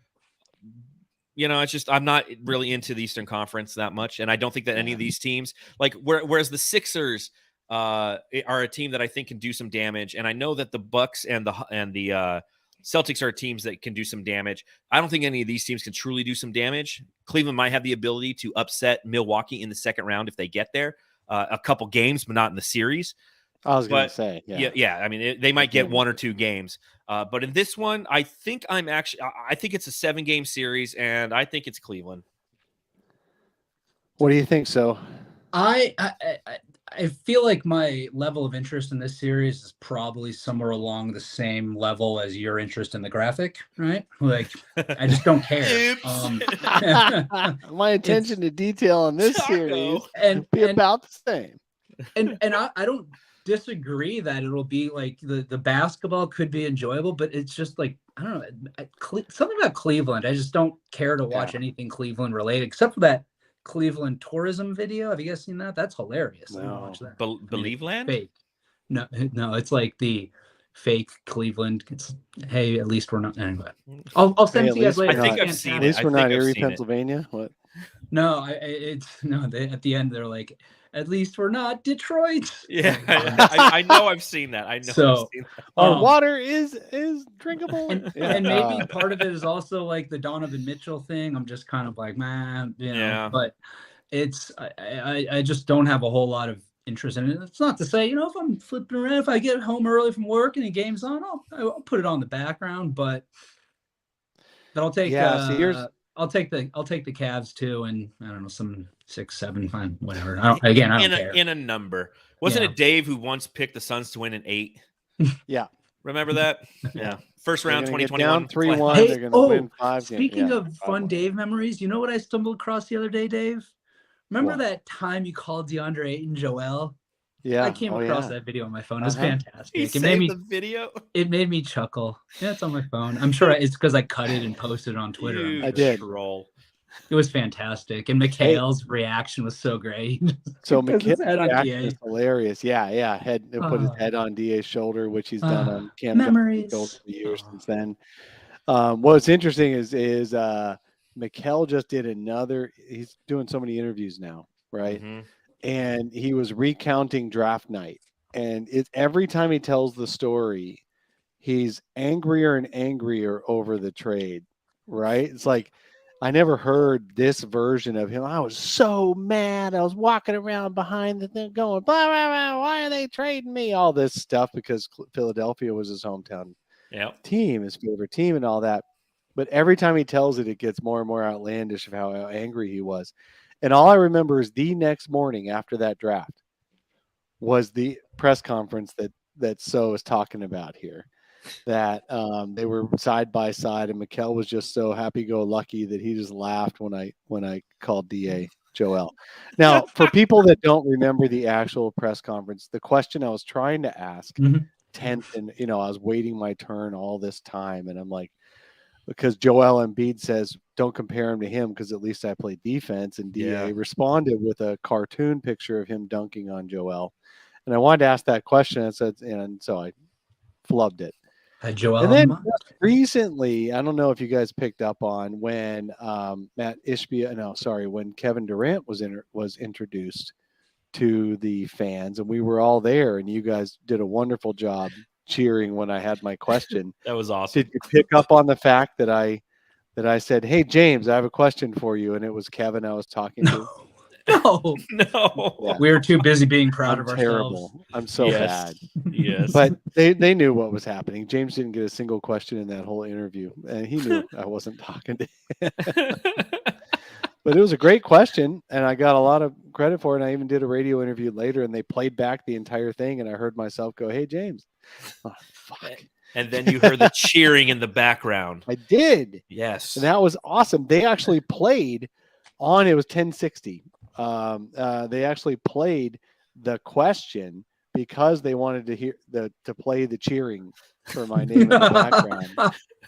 It's just I'm not really into the Eastern Conference that much, and I don't think that any of these teams like whereas the Sixers are a team that I think can do some damage, and I know that the Bucks and the Celtics are teams that can do some damage. I don't think any of these teams can truly do some damage. Cleveland might have the ability to upset Milwaukee in the second round if they get there. A couple games, but not in the series. I was going But to say, yeah. I mean, they might get Again. 1 or 2 games. But in this one, I think I think it's a 7-game series, and I think it's Cleveland. What do you think? So, I feel like my level of interest in this series is probably somewhere along the same level as your interest in the graphic, right? Like, I just don't care. my attention to detail on this series and be about the same. And I don't disagree that it'll be like the basketball could be enjoyable, but it's just like, I don't know, something about Cleveland. I just don't care to watch anything Cleveland related, except for that Cleveland tourism video. Have you guys seen that? That's hilarious. No. Watch that. Believe Land? Fake. No, it's like the fake Cleveland. It's, hey, at least we're not. Anyway, I'll send it to you guys later. I think I've seen At it. least we're not Erie, Pennsylvania. What? No, at the end they're like, at least we're not Detroit. Yeah, I know I've seen that. I know. So, I've seen that. Our water is drinkable. And maybe part of it is also like the Donovan Mitchell thing. I'm just kind of like, man, but it's, I just don't have a whole lot of interest in it. It's not to say, if I'm flipping around, if I get home early from work and the game's on, I'll put it on the background, but I'll take, I'll take the Cavs too, and I don't know, some 6, 7, fine, whatever. I don't care. In a number. Wasn't it Dave who once picked the Suns to win in 8? Yeah. Remember that? Yeah. First round, 2021. 3-1. Hey, they're going to win 5 games. Speaking of fun Dave memories, you know what I stumbled across the other day, Dave? Remember that time you called DeAndre Ayton Joel? Yeah. I came across that video on my phone. It was fantastic. It made me the video. It made me chuckle. Yeah, it's on my phone. I'm sure it's because I cut it and posted it on Twitter. I did. It was fantastic, and Mikhail's reaction was so great. So Mikhail's reaction is hilarious. Yeah. Put his head on DA's shoulder, which he's done on Cam memories for years since then. What's interesting is Mikhail just did another. He's doing so many interviews now, right? Mm-hmm. And he was recounting draft night, and every time he tells the story, he's angrier and angrier over the trade, right? It's like, I never heard this version of him. I was so mad. I was walking around behind the thing going, blah, blah, blah, why are they trading me? All this stuff because Philadelphia was his hometown team, his favorite team and all that. But every time he tells it, it gets more and more outlandish of how angry he was. And all I remember is the next morning after that draft was the press conference that So is talking about here. That they were side by side, and Mikhail was just so happy-go-lucky that he just laughed when I called DA Joel. Now, for people that don't remember the actual press conference, the question I was trying to ask, 10th, and I was waiting my turn all this time, and I'm like, because Joel Embiid says, don't compare him to him because at least I play defense, and DA responded with a cartoon picture of him dunking on Joel, and I wanted to ask that question, and so I flubbed it. Joel. And then recently, I don't know if you guys picked up on when when Kevin Durant was introduced to the fans, and we were all there, and you guys did a wonderful job cheering when I had my question. That was awesome. Did you pick up on the fact that I said, "Hey James, I have a question for you," and it was Kevin I was talking to? No. Yeah. We were too busy being proud of ourselves. I'm so bad. Yes. But they knew what was happening. James didn't get a single question in that whole interview, and he knew I wasn't talking to him. But it was a great question, and I got a lot of credit for it. And I even did a radio interview later, and they played back the entire thing, and I heard myself go, "Hey, James." Oh, fuck. And then you heard the cheering in the background. I did. Yes. And that was awesome. They actually played on, it was 1060. They actually played the question because they wanted to hear to play the cheering for my name in the background.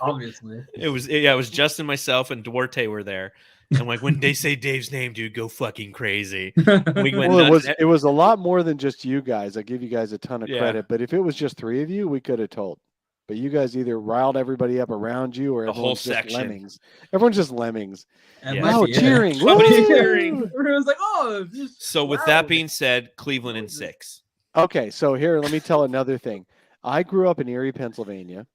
Obviously, it was Justin, myself, and Duarte were there. I'm like, when they say Dave's name, dude, go fucking crazy. We went nuts. It was a lot more than just you guys. I give you guys a ton of credit, but if it was just 3 of you, we could have told. But you guys either riled everybody up around you, or the whole just section. Lemmings. Everyone's just lemmings. Yeah. Cheering! Somebody's cheering. Everyone's like, "Oh!" So with that being said, Cleveland in 6. Okay, so here, let me tell another thing. I grew up in Erie, Pennsylvania.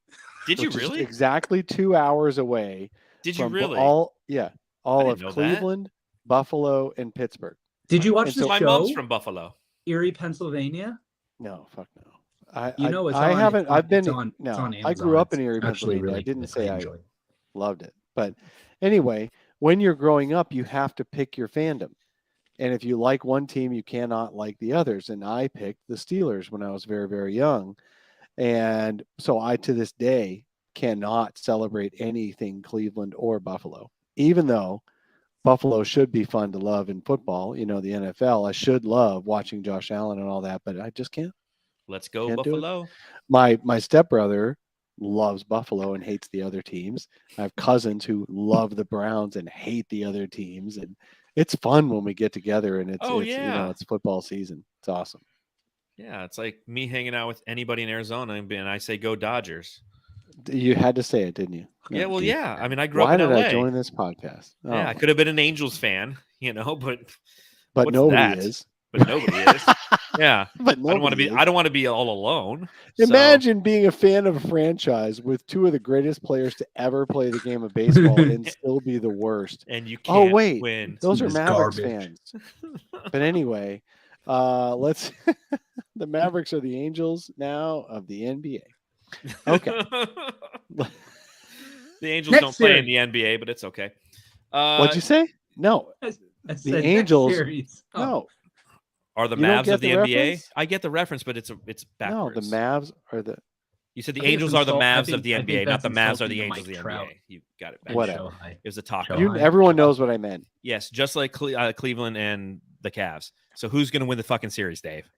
Did you really? Exactly 2 hours away. Did you really? All of Cleveland, Buffalo, and Pittsburgh. Did you watch the show? My mom's from Buffalo. Erie, Pennsylvania. No, fuck no. I It's I on. haven't. It's on, I've been. it's on, No, it's on I Amazon. grew up in It's Erie, actually Pennsylvania. really I didn't good. say I enjoy it. loved it, but anyway, when you're growing up, you have to pick your fandom, and if you like one team, you cannot like the others. And I picked the Steelers when I was very, very young, and so I to this day cannot celebrate anything Cleveland or Buffalo, even though Buffalo should be fun to love in football. You know, the NFL. I should love watching Josh Allen and all that, but I just can't. Let's go Can't do it. Buffalo. My stepbrother loves Buffalo and hates the other teams. I have cousins who love the Browns and hate the other teams, and it's fun when we get together and it's it's football season. It's awesome. Yeah, it's like me hanging out with anybody in Arizona and I say go Dodgers. You had to say it, didn't you? Yeah, well, Dude, yeah. I mean, I grew why up in did LA. I join this podcast? Oh, Yeah, I could have been an Angels fan, but but what's nobody that? is. But nobody is. Yeah, But I don't want to be. nobody is. I don't want to be all alone. Imagine being a fan of a franchise with two of the greatest players to ever play the game of baseball and still be the worst. And you can't wait, win. those are It's Mavericks garbage. fans. But anyway, let's. The Mavericks are the Angels now of the NBA. Okay. The Angels Next don't play in series. the NBA, but it's okay. What'd you say? No, That's the Angels. Oh. No, Are the You don't Mavs get of the the NBA? reference? I get the reference, but it's no. backwards. The Mavs are the You said I the think Angels it's are the insult- I Mavs think- of the I think NBA, not the that's Mavs are insulting the to Angels of the Mike Trout. NBA. You got it And back. Whatever. Shohei. It was a taco. Shohei. everyone knows what I meant. Yes, just like Cleveland and the Cavs. So who's going to win the fucking series, Dave?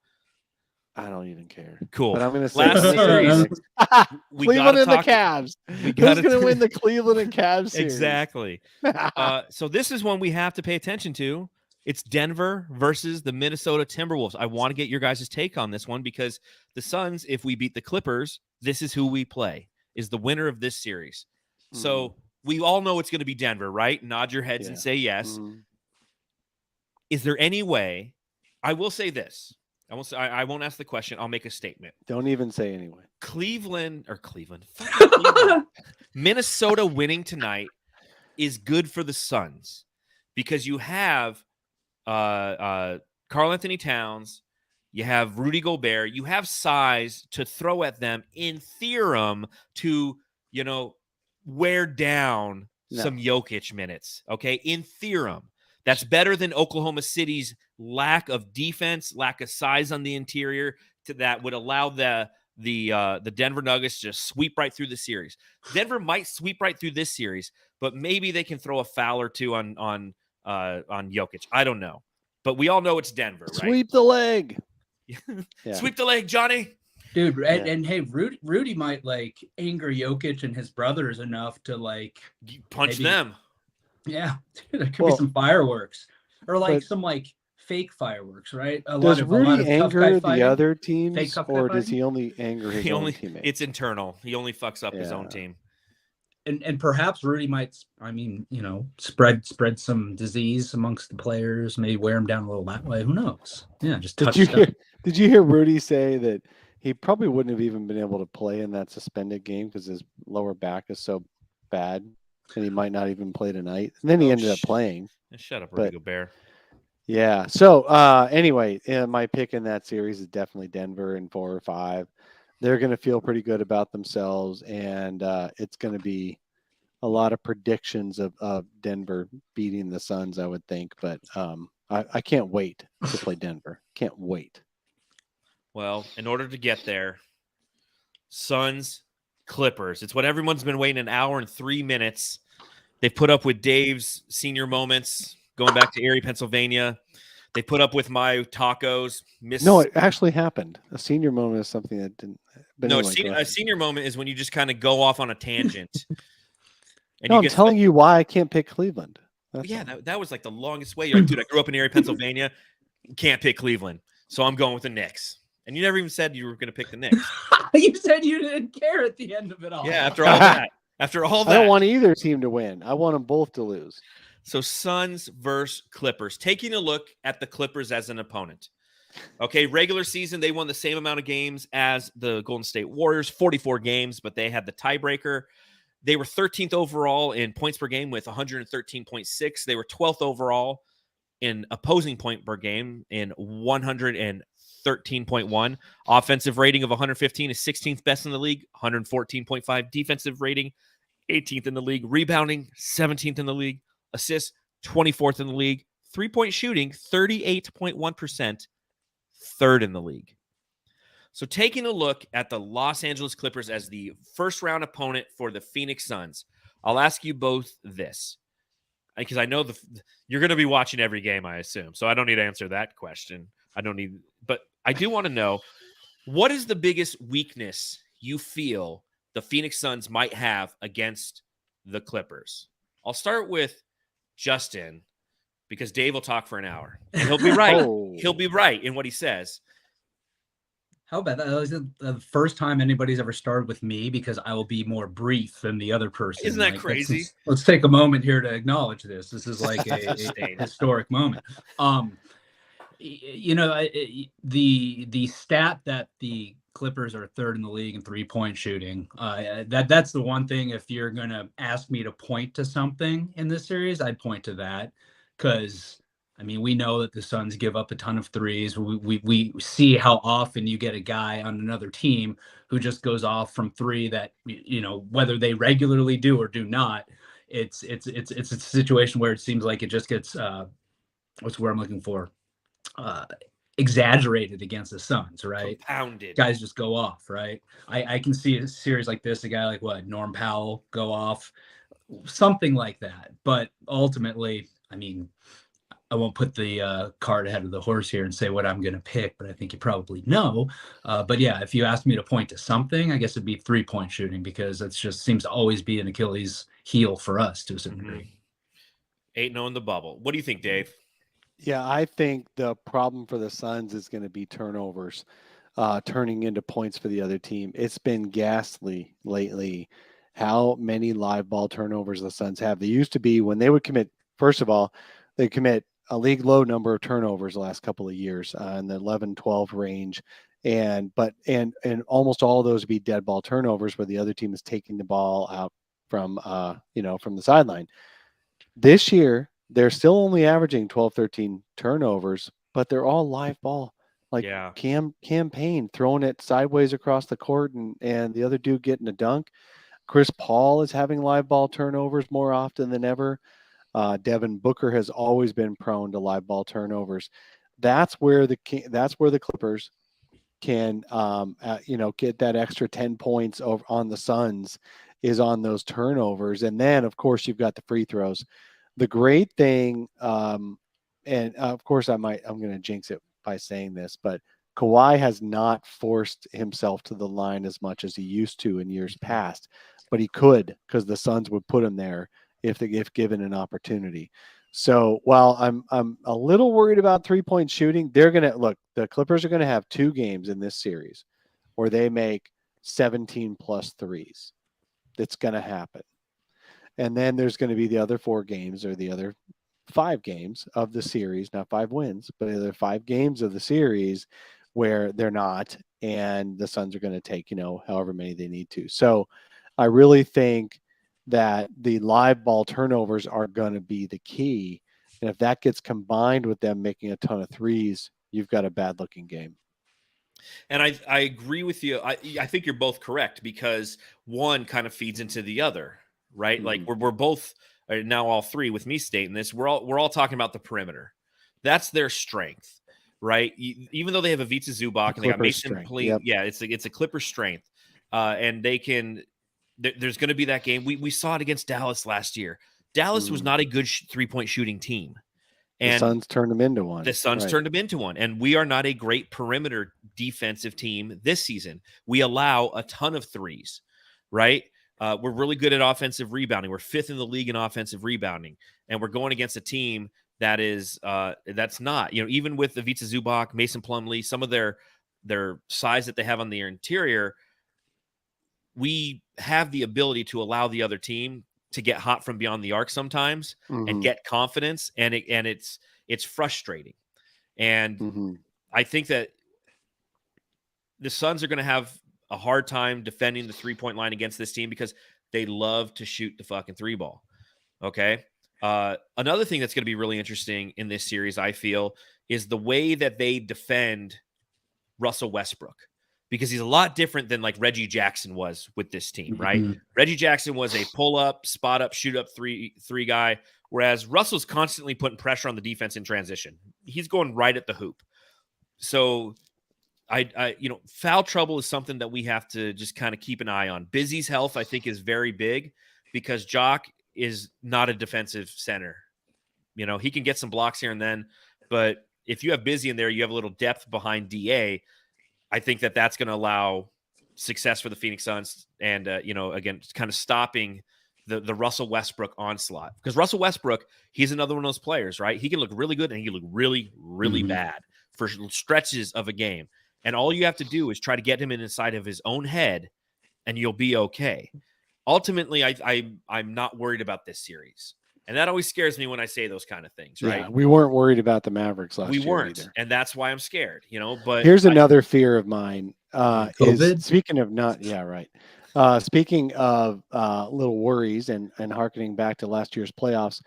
I don't even care. Cool. But I'm going to say Last series, we Cleveland gotta and the talk- Cavs. we Who's gotta- going to win the Cleveland and Cavs series? Exactly. So this is one we have to pay attention to. It's Denver versus the Minnesota Timberwolves. I want to get your guys' take on this one because the Suns, if we beat the Clippers, this is who we play, is the winner of this series. So we all know it's going to be Denver, right? Nod your heads and Yeah. say yes. Mhm. Is there any way? I will say this. I won't ask the question. I'll make a statement. Don't even say anyway. Cleveland. Minnesota winning tonight is good for the Suns because you have Karl Anthony Towns, you have Rudy Gobert, you have size to throw at them in theorem to, wear down some Jokic minutes. Okay. In theorem, that's better than Oklahoma City's lack of defense, lack of size on the interior that would allow the Denver Nuggets to just sweep right through the series. Denver might sweep right through this series, but maybe they can throw a foul or two on Jokic. I don't know, but we all know it's Denver, right? Sweep the leg. Yeah. Sweep the leg, Johnny. Dude, and hey, Rudy might anger Jokic and his brothers enough to Punch maybe- them. Yeah, there could be some fireworks or some fake fireworks, right? Does Rudy anger the fighting. other teams, Fake tough guy or does fighting? he only anger his own teammates? It's internal. He only fucks up his own Yeah. team. And perhaps Rudy might, spread some disease amongst the players, maybe wear them down a little that way. Who knows? Yeah, just touch stuff. Did you hear Rudy say that he probably wouldn't have even been able to play in that suspended game because his lower back is so bad, and he might not even play tonight. And then he ended up playing. Shut up, Rudy Gobert. Yeah. So anyway, my pick in that series is definitely Denver in 4 or 5. They're going to feel pretty good about themselves, and it's going to be a lot of predictions of Denver beating the Suns, I would think. But I can't wait to play Denver. Can't wait. Well, in order to get there, Suns, Clippers. It's what everyone's been waiting an hour and 3 minutes. They've put up with Dave's senior moments going back to Erie, Pennsylvania. They put up with my tacos. No, it actually happened. A senior moment is something that didn't. But no, anyway, a senior moment is when you just kind of go off on a tangent. And no, I'm telling you why I can't pick Cleveland. That was like the longest way. You're like, dude, I grew up in Erie, Pennsylvania. Can't pick Cleveland. So I'm going with the Knicks. And you never even said you were going to pick the Knicks. You said you didn't care at the end of it all. Yeah, after all that. I don't want either team to win. I want them both to lose. So Suns versus Clippers. Taking a look at the Clippers as an opponent. Okay, regular season, they won the same amount of games as the Golden State Warriors, 44 games, but they had the tiebreaker. They were 13th overall in points per game with 113.6. They were 12th overall in opposing point per game in 130.9. 113.1. Offensive rating of 115 is 16th best in the league. 114.5 defensive rating, 18th in the league. Rebounding, 17th in the league. Assists, 24th in the league. 3-point shooting, 38.1%, third in the league. So taking a look at the Los Angeles Clippers as the first round opponent for the Phoenix Suns, I'll ask you both this, because I know you're going to be watching every game, I assume. So I don't need to answer that question. But I do want to know, what is the biggest weakness you feel the Phoenix Suns might have against the Clippers? I'll start with Justin, because Dave will talk for an hour. And he'll be right. He'll be right in what he says. How about that? That was the first time anybody's ever started with me, because I will be more brief than the other person. Isn't that crazy? Let's take a moment here to acknowledge this. This is like a historic moment. The stat that the Clippers are third in the league in 3-point shooting, that's the one thing. If you're going to ask me to point to something in this series, I'd point to that, because we know that the Suns give up a ton of threes. We see how often you get a guy on another team who just goes off from three that, whether they regularly do or do not, it's a situation where it seems like it just gets, what's the word I'm looking for? Exaggerated against the Suns, right? Compounded. Guys just go off, right? I can see a series like this, a guy like Norm Powell go off, something like that. But ultimately, I won't put the cart ahead of the horse here and say what I'm going to pick, but I think you probably know. But yeah, if you ask me to point to something, I guess it'd be 3-point shooting, because it just seems to always be an Achilles heel for us to a certain degree. 8-0 in the bubble. What do you think, Dave? Yeah, I think the problem for the Suns is going to be turnovers, turning into points for the other team. It's been ghastly lately how many live ball turnovers the Suns have. They used to be, when they would commit, first of all, they commit a league low number of turnovers the last couple of years, in the 11, 12 range. And almost all of those would be dead ball turnovers, where the other team is taking the ball out from the sideline. This year, they're still only averaging 12, 13 turnovers, but they're all live ball. Like Cam Payne throwing it sideways across the court and the other dude getting a dunk. Chris Paul is having live ball turnovers more often than ever. Devin Booker has always been prone to live ball turnovers. That's where the Clippers can get that extra 10 points over on the Suns, is on those turnovers. And then of course you've got the free throws. The great thing, and of course I'm going to jinx it by saying this, but Kawhi has not forced himself to the line as much as he used to in years past, but he could, because the Suns would put him there if given an opportunity. So while I'm a little worried about 3-point shooting, the Clippers are going to have 2 games in this series where they make 17 plus threes. That's going to happen. And then there's going to be the other 4 games, or the other 5 games of the series, not 5 wins, but the other 5 games of the series where they're not, and the Suns are going to take, however many they need to. So I really think that the live ball turnovers are going to be the key. And if that gets combined with them making a ton of threes, you've got a bad looking game. And I agree with you. I think you're both correct, because one kind of feeds into the other, right? Mm-hmm. Like we're both now, all 3 with me stating this, we're all talking about the perimeter. That's their strength, right? Even though they have Ivica Zubac and they got Mason Plumlee, it's a Clipper strength. And they can, there's going to be that game. We saw it against Dallas last year. Dallas was not a good 3-point shooting team. And the Suns turned them into one. Turned them into one. And we are not a great perimeter defensive team this season. We allow a ton of threes, right? We're really good at offensive rebounding. We're 5th in the league in offensive rebounding. And we're going against a team that is that's not, even with the Ivica Zubac, Mason Plumlee, some of their size that they have on their interior, we have the ability to allow the other team to get hot from beyond the arc sometimes and get confidence, and it's frustrating. And I think that the Suns are going to have a hard time defending the 3-point line against this team, because they love to shoot the fucking 3 ball. Okay. Another thing that's going to be really interesting in this series, I feel, is the way that they defend Russell Westbrook, because he's a lot different than like Reggie Jackson was with this team, right? Mhm. Reggie Jackson was a pull up, spot up, shoot up three guy, whereas Russell's constantly putting pressure on the defense in transition. He's going right at the hoop. So I foul trouble is something that we have to just kind of keep an eye on. Busy's health, I think, is very big because Jock is not a defensive center. He can get some blocks here and then, but if you have Busy in there, you have a little depth behind DA. I think that's going to allow success for the Phoenix Suns and, again, kind of stopping the Russell Westbrook onslaught. Because Russell Westbrook, he's another one of those players, right? He can look really good and he can look really, really bad for stretches of a game. And all you have to do is try to get him inside of his own head and you'll be okay. Ultimately, I'm not worried about this series. And that always scares me when I say those kind of things, right? Yeah, we weren't worried about the Mavericks last year. We weren't, either. and that's why I'm scared, But here's another fear of mine. COVID? Is speaking of not, yeah, right. Speaking of little worries and hearkening back to last year's playoffs,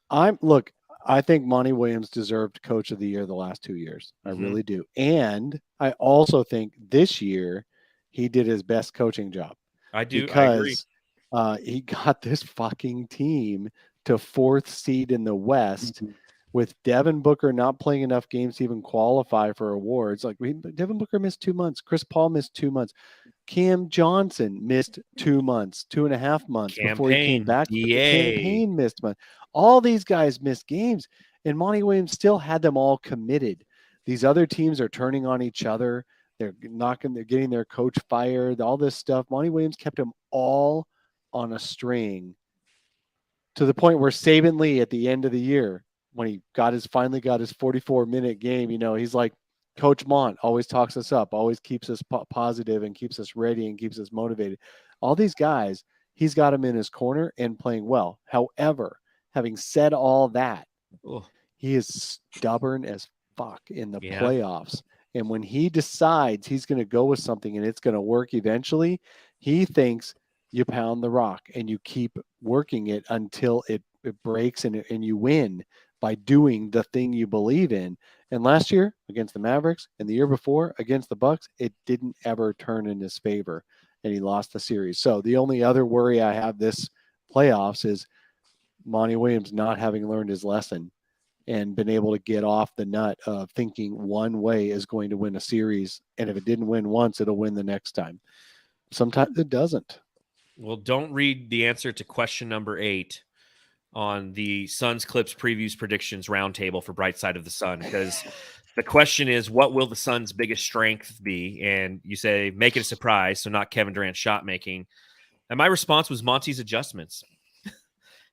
I think Monty Williams deserved Coach of the Year the last 2 years. I really do, and I also think this year he did his best coaching job. I do because I agree. He got this fucking team to 4th seed in the West with Devin Booker not playing enough games to even qualify for awards. Like Devin Booker missed 2 months. Chris Paul missed 2 months. Cam Johnson missed 2 months, 2.5 months before he came back. Campaign missed months. All these guys missed games, and Monty Williams still had them all committed. These other teams are turning on each other. They're getting their coach fired, all this stuff. Monty Williams kept them all on a string to the point where Saban Lee at the end of the year, when he finally got his 44-minute game, he's like, Coach Mont always talks us up, always keeps us positive and keeps us ready and keeps us motivated. All these guys, he's got them in his corner and playing well. However, having said all that, he is stubborn as fuck in the playoffs. And when he decides he's going to go with something and it's going to work eventually, he thinks you pound the rock and you keep working it until it breaks and you win by doing the thing you believe in. And last year against the Mavericks and the year before against the Bucks, it didn't ever turn in his favor and he lost the series. So the only other worry I have this playoffs is Monty Williams not having learned his lesson and been able to get off the nut of thinking one way is going to win a series. And if it didn't win once, it'll win the next time. Sometimes it doesn't. Well, don't read the answer to question number 8 on the Suns Clips Previews Predictions Roundtable for Bright Side of the Sun, because the question is, what will the Suns' biggest strength be? And you say, make it a surprise, so not Kevin Durant's shot making. And my response was Monty's adjustments.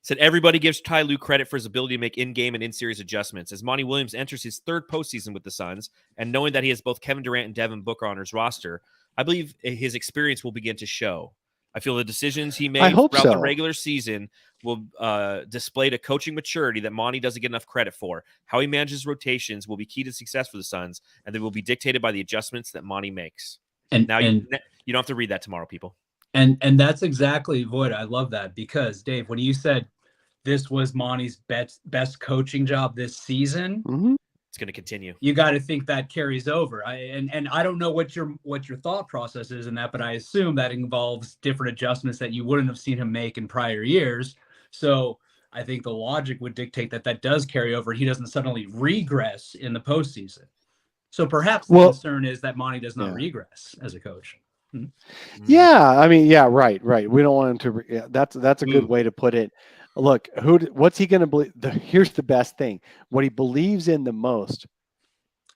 Said everybody gives Ty Lue credit for his ability to make in-game and in-series adjustments. As Monty Williams enters his 3rd postseason with the Suns, and knowing that he has both Kevin Durant and Devin Booker on his roster, I believe his experience will begin to show. I feel the decisions he made throughout the regular season will display a coaching maturity that Monty doesn't get enough credit for. How he manages rotations will be key to success for the Suns, and they will be dictated by the adjustments that Monty makes. And now you don't have to read that tomorrow, people. And that's exactly, Void. I love that because, Dave, when you said this was Monty's best coaching job this season, it's going to continue. You got to think that carries over. I don't know what your thought process is in that, but I assume that involves different adjustments that you wouldn't have seen him make in prior years. So I think the logic would dictate that does carry over. He doesn't suddenly regress in the postseason. So perhaps the concern is that Monty does not regress as a coach. Yeah, I mean, right. We don't want him to. That's a good way to put it. Look, what's he going to believe? Here's the best thing: what he believes in the most.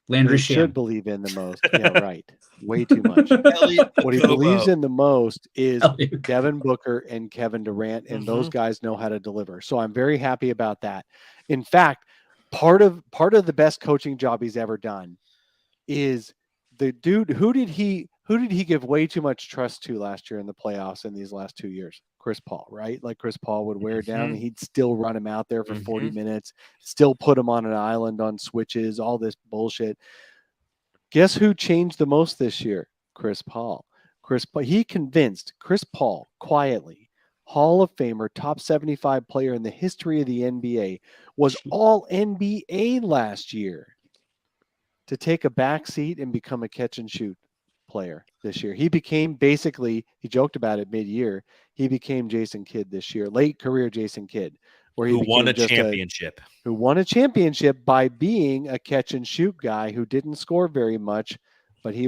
Landry should believe in the most. Yeah, right. Way too much. What he believes in the most is Devin Booker and Kevin Durant, and those guys know how to deliver. So I'm very happy about that. In fact, part of the best coaching job he's ever done is the dude. Who did he give way too much trust to last year in the playoffs in these last 2 years? Chris Paul, right? Like Chris Paul would wear down and he'd still run him out there for 40 minutes, still put him on an island on switches, all this bullshit. Guess who changed the most this year? Chris Paul. He convinced Chris Paul quietly, Hall of Famer, top 75 player in the history of the NBA, was all NBA last year, to take a back seat and become a catch and shoot player this year. He became basically, he joked about it mid-year, he became Jason Kidd this year, late career Jason Kidd, where he who won a became championship. who won a championship by being a catch and shoot guy who didn't score very much, but he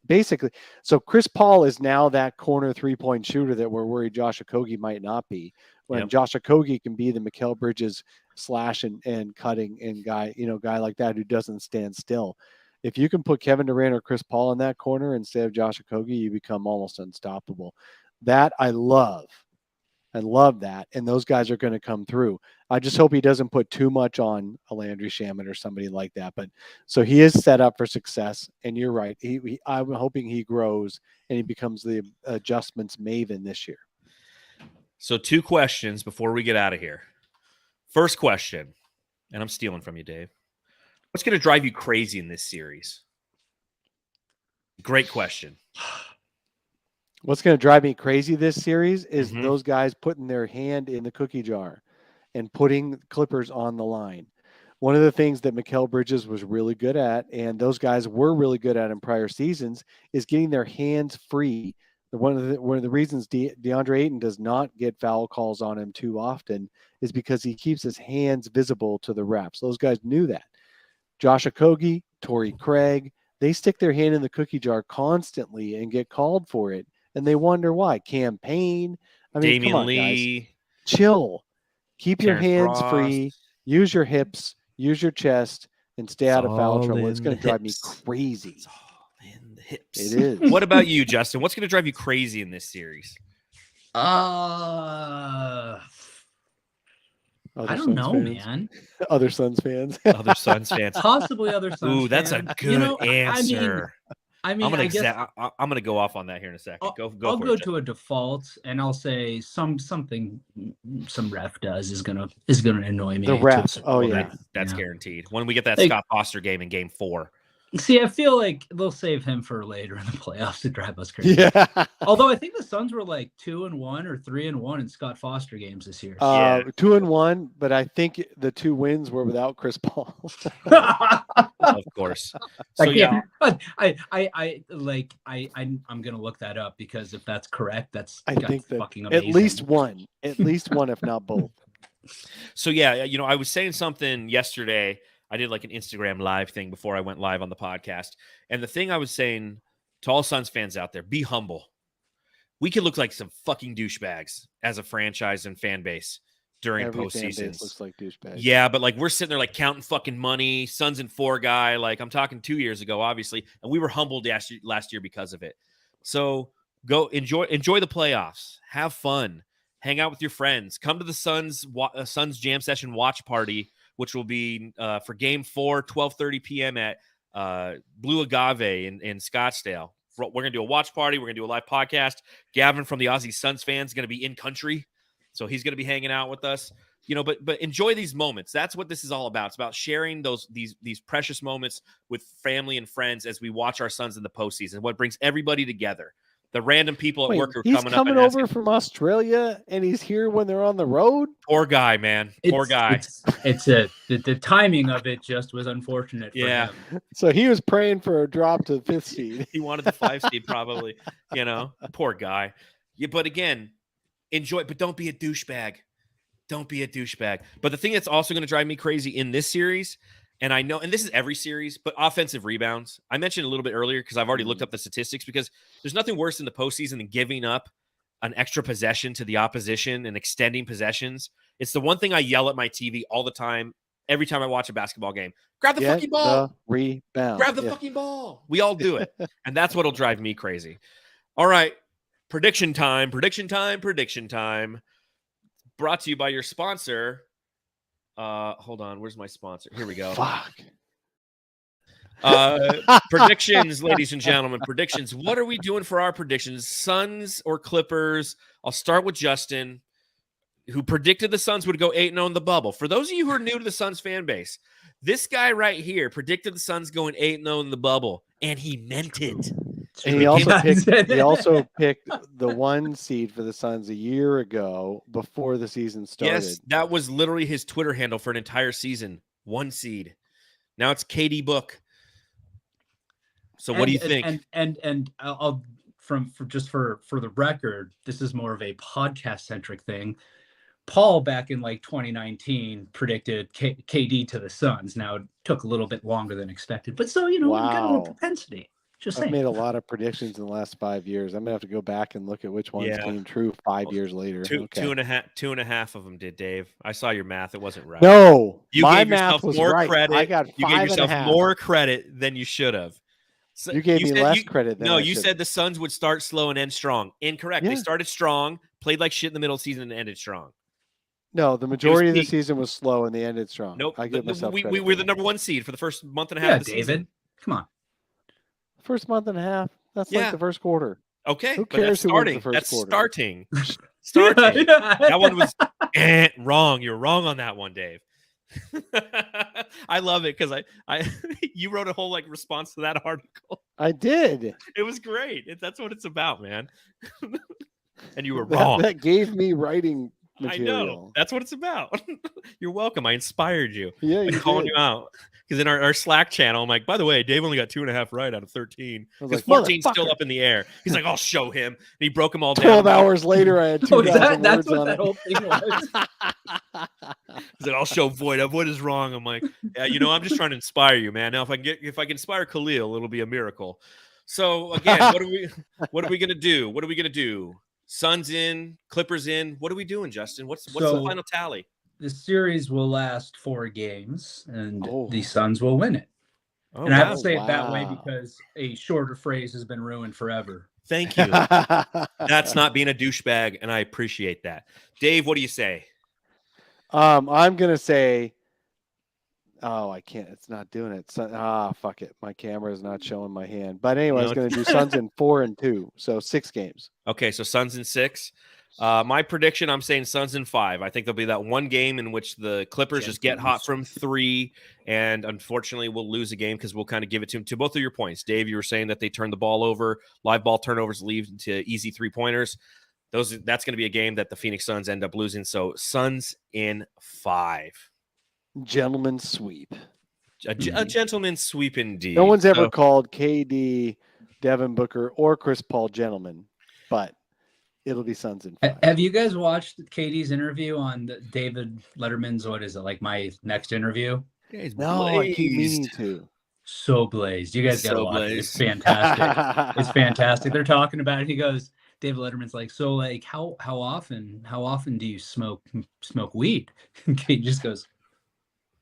basically. So Chris Paul is now that corner 3-point shooter that we're worried Josh Okogie might not be. When Josh Okogie can be the Mikal Bridges slash and cutting and guy like that who doesn't stand still. If you can put Kevin Durant or Chris Paul in that corner instead of Josh Okogie, you become almost unstoppable. That I love. I love that. And those guys are going to come through. I just hope he doesn't put too much on a Landry Shamet or somebody like that. But so he is set up for success. And you're right. I'm hoping he grows and he becomes the adjustments maven this year. So 2 questions before we get out of here. First question, and I'm stealing from you, Dave. What's going to drive you crazy in this series? Great question. What's going to drive me crazy this series is those guys putting their hand in the cookie jar and putting Clippers on the line. One of the things that Mikal Bridges was really good at, and those guys were really good at in prior seasons, is getting their hands free. One of the reasons DeAndre Ayton does not get foul calls on him too often is because he keeps his hands visible to the refs. Those guys knew that. Josh Okogie, Torrey Craig, they stick their hand in the cookie jar constantly and get called for it. And they wonder why. Campaign. I mean, Damian come on, Lee. guys. Chill. Keep your Terrence hands Ross. free. Use your hips. Use your chest. And stay out of foul trouble. It's going to drive me crazy. It's all in the hips. It is. What about you, Justin? What's going to drive you crazy in this series? I don't know, man. Other Suns fans. Other Suns fans. Possibly other Suns fans. Ooh, that's a good answer. I mean, I'm gonna go off on that here in a second. I'll for go it, to a default, and I'll say something some ref does is gonna annoy me. The ref. Oh yeah, that's guaranteed. When we get that Like, Scott Foster game in Game 4. See, I feel like they'll save him for later in the playoffs to drive us crazy. Yeah. Although I think the Suns were like 2-1 or 3-1 in Scott Foster games this year. 2-1, but I think the 2 wins were without Chris Paul. Of course. So yeah, I'm gonna look that up because if that's correct, I think that fucking amazing. At least one, if not both. So yeah, I was saying something yesterday. I did like an Instagram live thing before I went live on the podcast. And the thing I was saying to all Suns fans out there, be humble. We could look like some fucking douchebags as a franchise and fan base during postseasons. Looks like douchebags. Yeah, but like we're sitting there like counting fucking money, Suns and 4 guy. Like I'm talking 2 years ago, obviously. And we were humbled last year because of it. So go enjoy the playoffs. Have fun. Hang out with your friends. Come to the Suns Jam Session watch party, which will be for Game 4, 12:30 p.m. at Blue Agave in Scottsdale. We're going to do a watch party. We're going to do a live podcast. Gavin from the Aussie Suns fans is going to be in country, so he's going to be hanging out with us. But enjoy these moments. That's what this is all about. It's about sharing these precious moments with family and friends as we watch our Suns in the postseason. What brings everybody together. The random people at work are he's coming up over from Australia, and he's here when they're on the road. Poor guy, man. Poor guy. The timing of it just was unfortunate. For him. So he was praying for a drop to the 5th seed. He wanted the 5 seed, probably. Poor guy. Yeah, but again, enjoy. But don't be a douchebag. Don't be a douchebag. But the thing that's also going to drive me crazy in this series. And I know, and this is every series, but offensive rebounds. I mentioned a little bit earlier because I've already looked up the statistics because there's nothing worse in the postseason than giving up an extra possession to the opposition and extending possessions. It's the one thing I yell at my TV all the time, every time I watch a basketball game. Grab the fucking ball. The rebound. Grab the fucking ball. We all do it. And that's what'll drive me crazy. All right. Prediction time. Brought to you by your sponsor. Hold on. Where's my sponsor? Here we go. Fuck. Predictions, ladies and gentlemen. Predictions. What are we doing for our predictions? Suns or Clippers? I'll start with Justin, who predicted the Suns would go 8-0 in the bubble. For those of you who are new to the Suns fan base, this guy right here predicted the Suns going 8-0 in the bubble, and he meant it. And he also picked the 1 seed for the Suns a year ago before the season started. Yes, that was literally his Twitter handle for an entire season. 1 seed. Now it's KD book. So what do you think? And I'll for the record, this is more of a podcast centric thing. Paul back in like 2019 predicted KD to the Suns. Now it took a little bit longer than expected, but so we've got a little propensity. Just saying. I've made a lot of predictions in the last 5 years. I'm gonna have to go back and look at which ones came true 5 years later. Two and a half of them did, Dave. I saw your math; it wasn't right. No, you my gave math yourself was more right. credit. I got 5 you gave yourself and a half. more credit than you should have. So you gave me less credit than you said the Suns would start slow and end strong. Incorrect. Yeah. They started strong, played like shit in the middle of the season, and ended strong. No, the majority of the season was slow and they ended strong. Nope. I give myself credit. We were the number 1 seed for the first month and a half of the David. season. Come on. First month and a half. That's like the first quarter. Okay. Who cares who wins the first quarter? Starting. Starting. That one was wrong. You're wrong on that one, Dave. I love it because I you wrote a whole response to that article. I did. It was great. That's what it's about, man. And you were wrong. That gave me writing material. I know. That's what it's about. You're welcome. I inspired you. Yeah, you calling you out. Because in our Slack channel, I'm like, by the way, Dave only got 2.5 right out of 13. Because 14's still up in the air. He's like, I'll show him. And he broke them all down. 12 hours later, I had 2,000 that's words what on that it. whole thing was. He's like, I'll show Void. Void is wrong. I'm like, yeah, I'm just trying to inspire you, man. Now, if I can inspire Khalil, it'll be a miracle. So again, what are we gonna do? What are we gonna do? Suns in, Clippers in. What are we doing, Justin? What's the final tally? The series will last 4 games, and the Suns will win it. I have to say it that way because a shorter phrase has been ruined forever. Thank you. That's not being a douchebag, and I appreciate that. Dave, what do you say? I'm gonna say, I can't. It's not doing it. Fuck it. My camera is not showing my hand. But anyway, I was gonna do Suns in 4 and 2, so 6 games. Okay, so Suns in 6. My prediction, I'm saying Suns in 5. I think there'll be that one game in which the Clippers just get hot from 3, and unfortunately we'll lose a game because we'll kind of give it to them. To both of your points, Dave, you were saying that they turn the ball over, live ball turnovers lead to easy 3-pointers. That's going to be a game that the Phoenix Suns end up losing. So Suns in 5. Gentleman's sweep. A gentleman's sweep indeed. No one's ever called KD, Devin Booker, or Chris Paul gentlemen, but it'll be Suns in 5. Have you guys watched KD's interview on David Letterman's, what is it, like My Next Interview? No, I keep meaning to. So blazed. You guys got to watch it. It's fantastic. It's fantastic. They're talking about it. He goes, David Letterman's like, so like how often do you smoke weed? And KD just goes,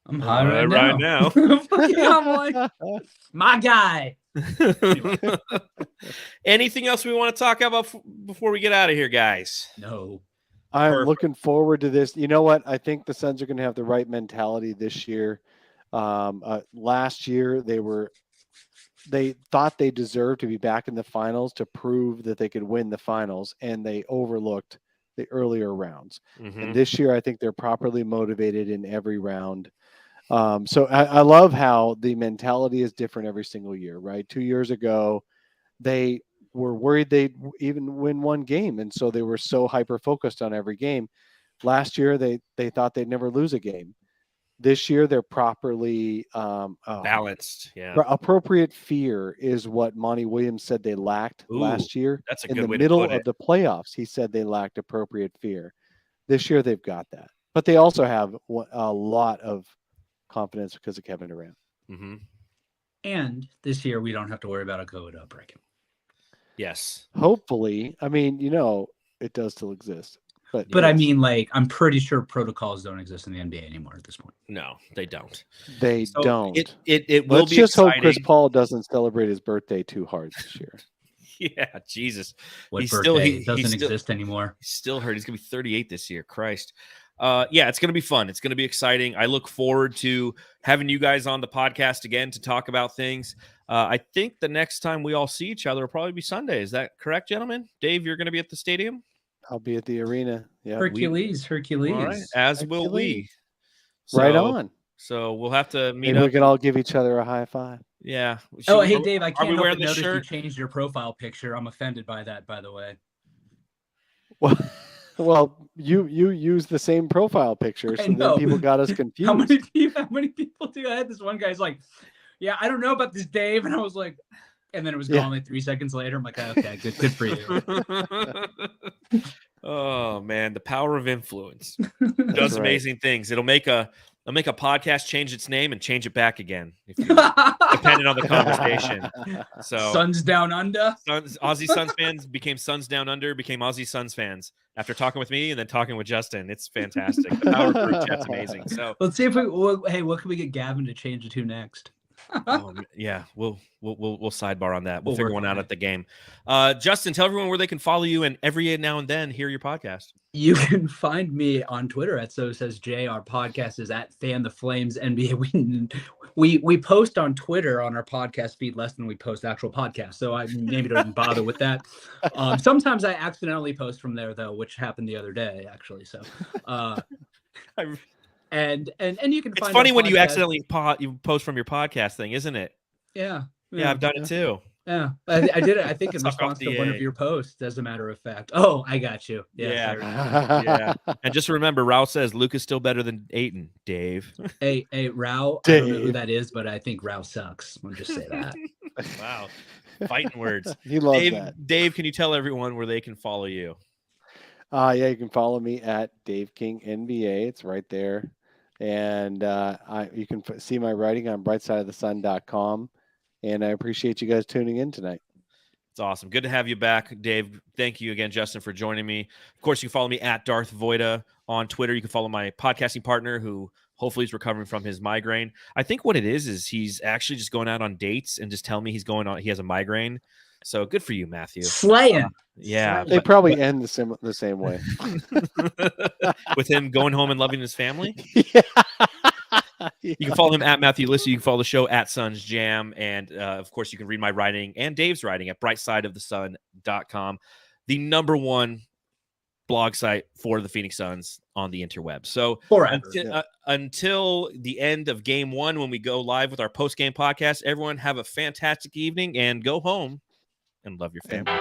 I'm high right now. I'm like, my guy. Anything else we want to talk about before we get out of here, guys? No. I'm looking forward to this. You know what? I think the Suns are going to have the right mentality this year. Last year, they thought they deserved to be back in the finals to prove that they could win the finals, and they overlooked the earlier rounds. Mm-hmm. And this year, I think they're properly motivated in every round. So I love how the mentality is different every single year, right? 2 years ago, they were worried they'd even win one game. And so they were so hyper-focused on every game. Last year, they thought they'd never lose a game. This year, they're properly balanced. Yeah. Appropriate fear is what Monty Williams said they lacked last year. That's a in good the way middle to put it. of the playoffs. He said they lacked appropriate fear. This year, they've got that. But they also have a lot of confidence because of Kevin Durant. Mm-hmm. And this year, we don't have to worry about a COVID outbreak. Yes. Hopefully. I mean, it does still exist. But yes. I mean, I'm pretty sure protocols don't exist in the NBA anymore at this point. No, they don't. They don't. It will Let's be just exciting. hope Chris Paul doesn't celebrate his birthday too hard this year. Yeah, Jesus. What birthday doesn't exist anymore? He's still hurt. He's going to be 38 this year. Christ. Yeah, it's going to be fun. It's going to be exciting. I look forward to having you guys on the podcast again to talk about things. I think the next time we all see each other will probably be Sunday. Is that correct, gentlemen? Dave, you're going to be at the stadium? I'll be at the arena. Yeah. Hercules. All right. As will we. Right on. So we'll have to meet Maybe up. We can all give each other a high five. Yeah. Hey, Dave, I can't wear help but the notice shirt? you changed your profile picture. I'm offended by that, by the way. What? Well, you use the same profile picture, I so then know. people got us confused. How many people do I had? This one guy's like, yeah, I don't know about this, Dave. And I was like, and then it was gone like 3 seconds later. I'm like, okay, good for you. Oh man, the power of influence That's does right. amazing things. It'll make a podcast change its name and change it back again, if you depending on the conversation. So Suns down under. Aussie Suns fans became Suns Down Under, became Aussie Suns fans after talking with me and then talking with Justin. It's fantastic. The power of group chat's amazing. So Let's see if hey, what can we get Gavin to change it to next? yeah, we'll sidebar on that. We'll We'll figure work one on out it. at the game. Justin, tell everyone where they can follow you and every now and then hear your podcast. You can find me on Twitter at SoSaysJ. Our podcast is at Fan the Flames NBA. We post on Twitter on our podcast feed less than we post actual podcasts, so I maybe don't bother with that. Sometimes I accidentally post from there though, which happened the other day actually. So, and you can. It's find funny our when you podcast- accidentally you post from your podcast thing, isn't it? Yeah, I've done it too. Yeah, I did it. I think in Suck off response to the one of A. your posts, as a matter of fact. Oh, I got you. Yeah. Sorry. Yeah. And just remember, Raul says Luke is still better than Ayton. Dave. Hey, Rao. I don't know who Dave. that is, but I think Rao sucks. I'll just say that. Wow. Fighting words. He loves Dave, that. Dave, can you tell everyone where they can follow you? Yeah, you can follow me at Dave King NBA. It's right there. And you can see my writing on brightsideofthesun.com. And I appreciate you guys tuning in tonight. It's awesome. Good to have you back, Dave. Thank you again, Justin, for joining me. Of course, you can follow me at Darth Voida on Twitter. You can follow my podcasting partner who hopefully is recovering from his migraine. I think what it is he's actually just going out on dates and just telling me he has a migraine. So good for you, Matthew. Slaying. Yeah. They probably end the same way. With him going home and loving his family. Yeah. You can follow him at Matthew Lissy. You can follow the show at Suns Jam. And of course, you can read my writing and Dave's writing at brightsideofthesun.com, the #1 blog site for the Phoenix Suns on the interweb. So until the end of game 1, when we go live with our post-game podcast, everyone have a fantastic evening and go home and love your family.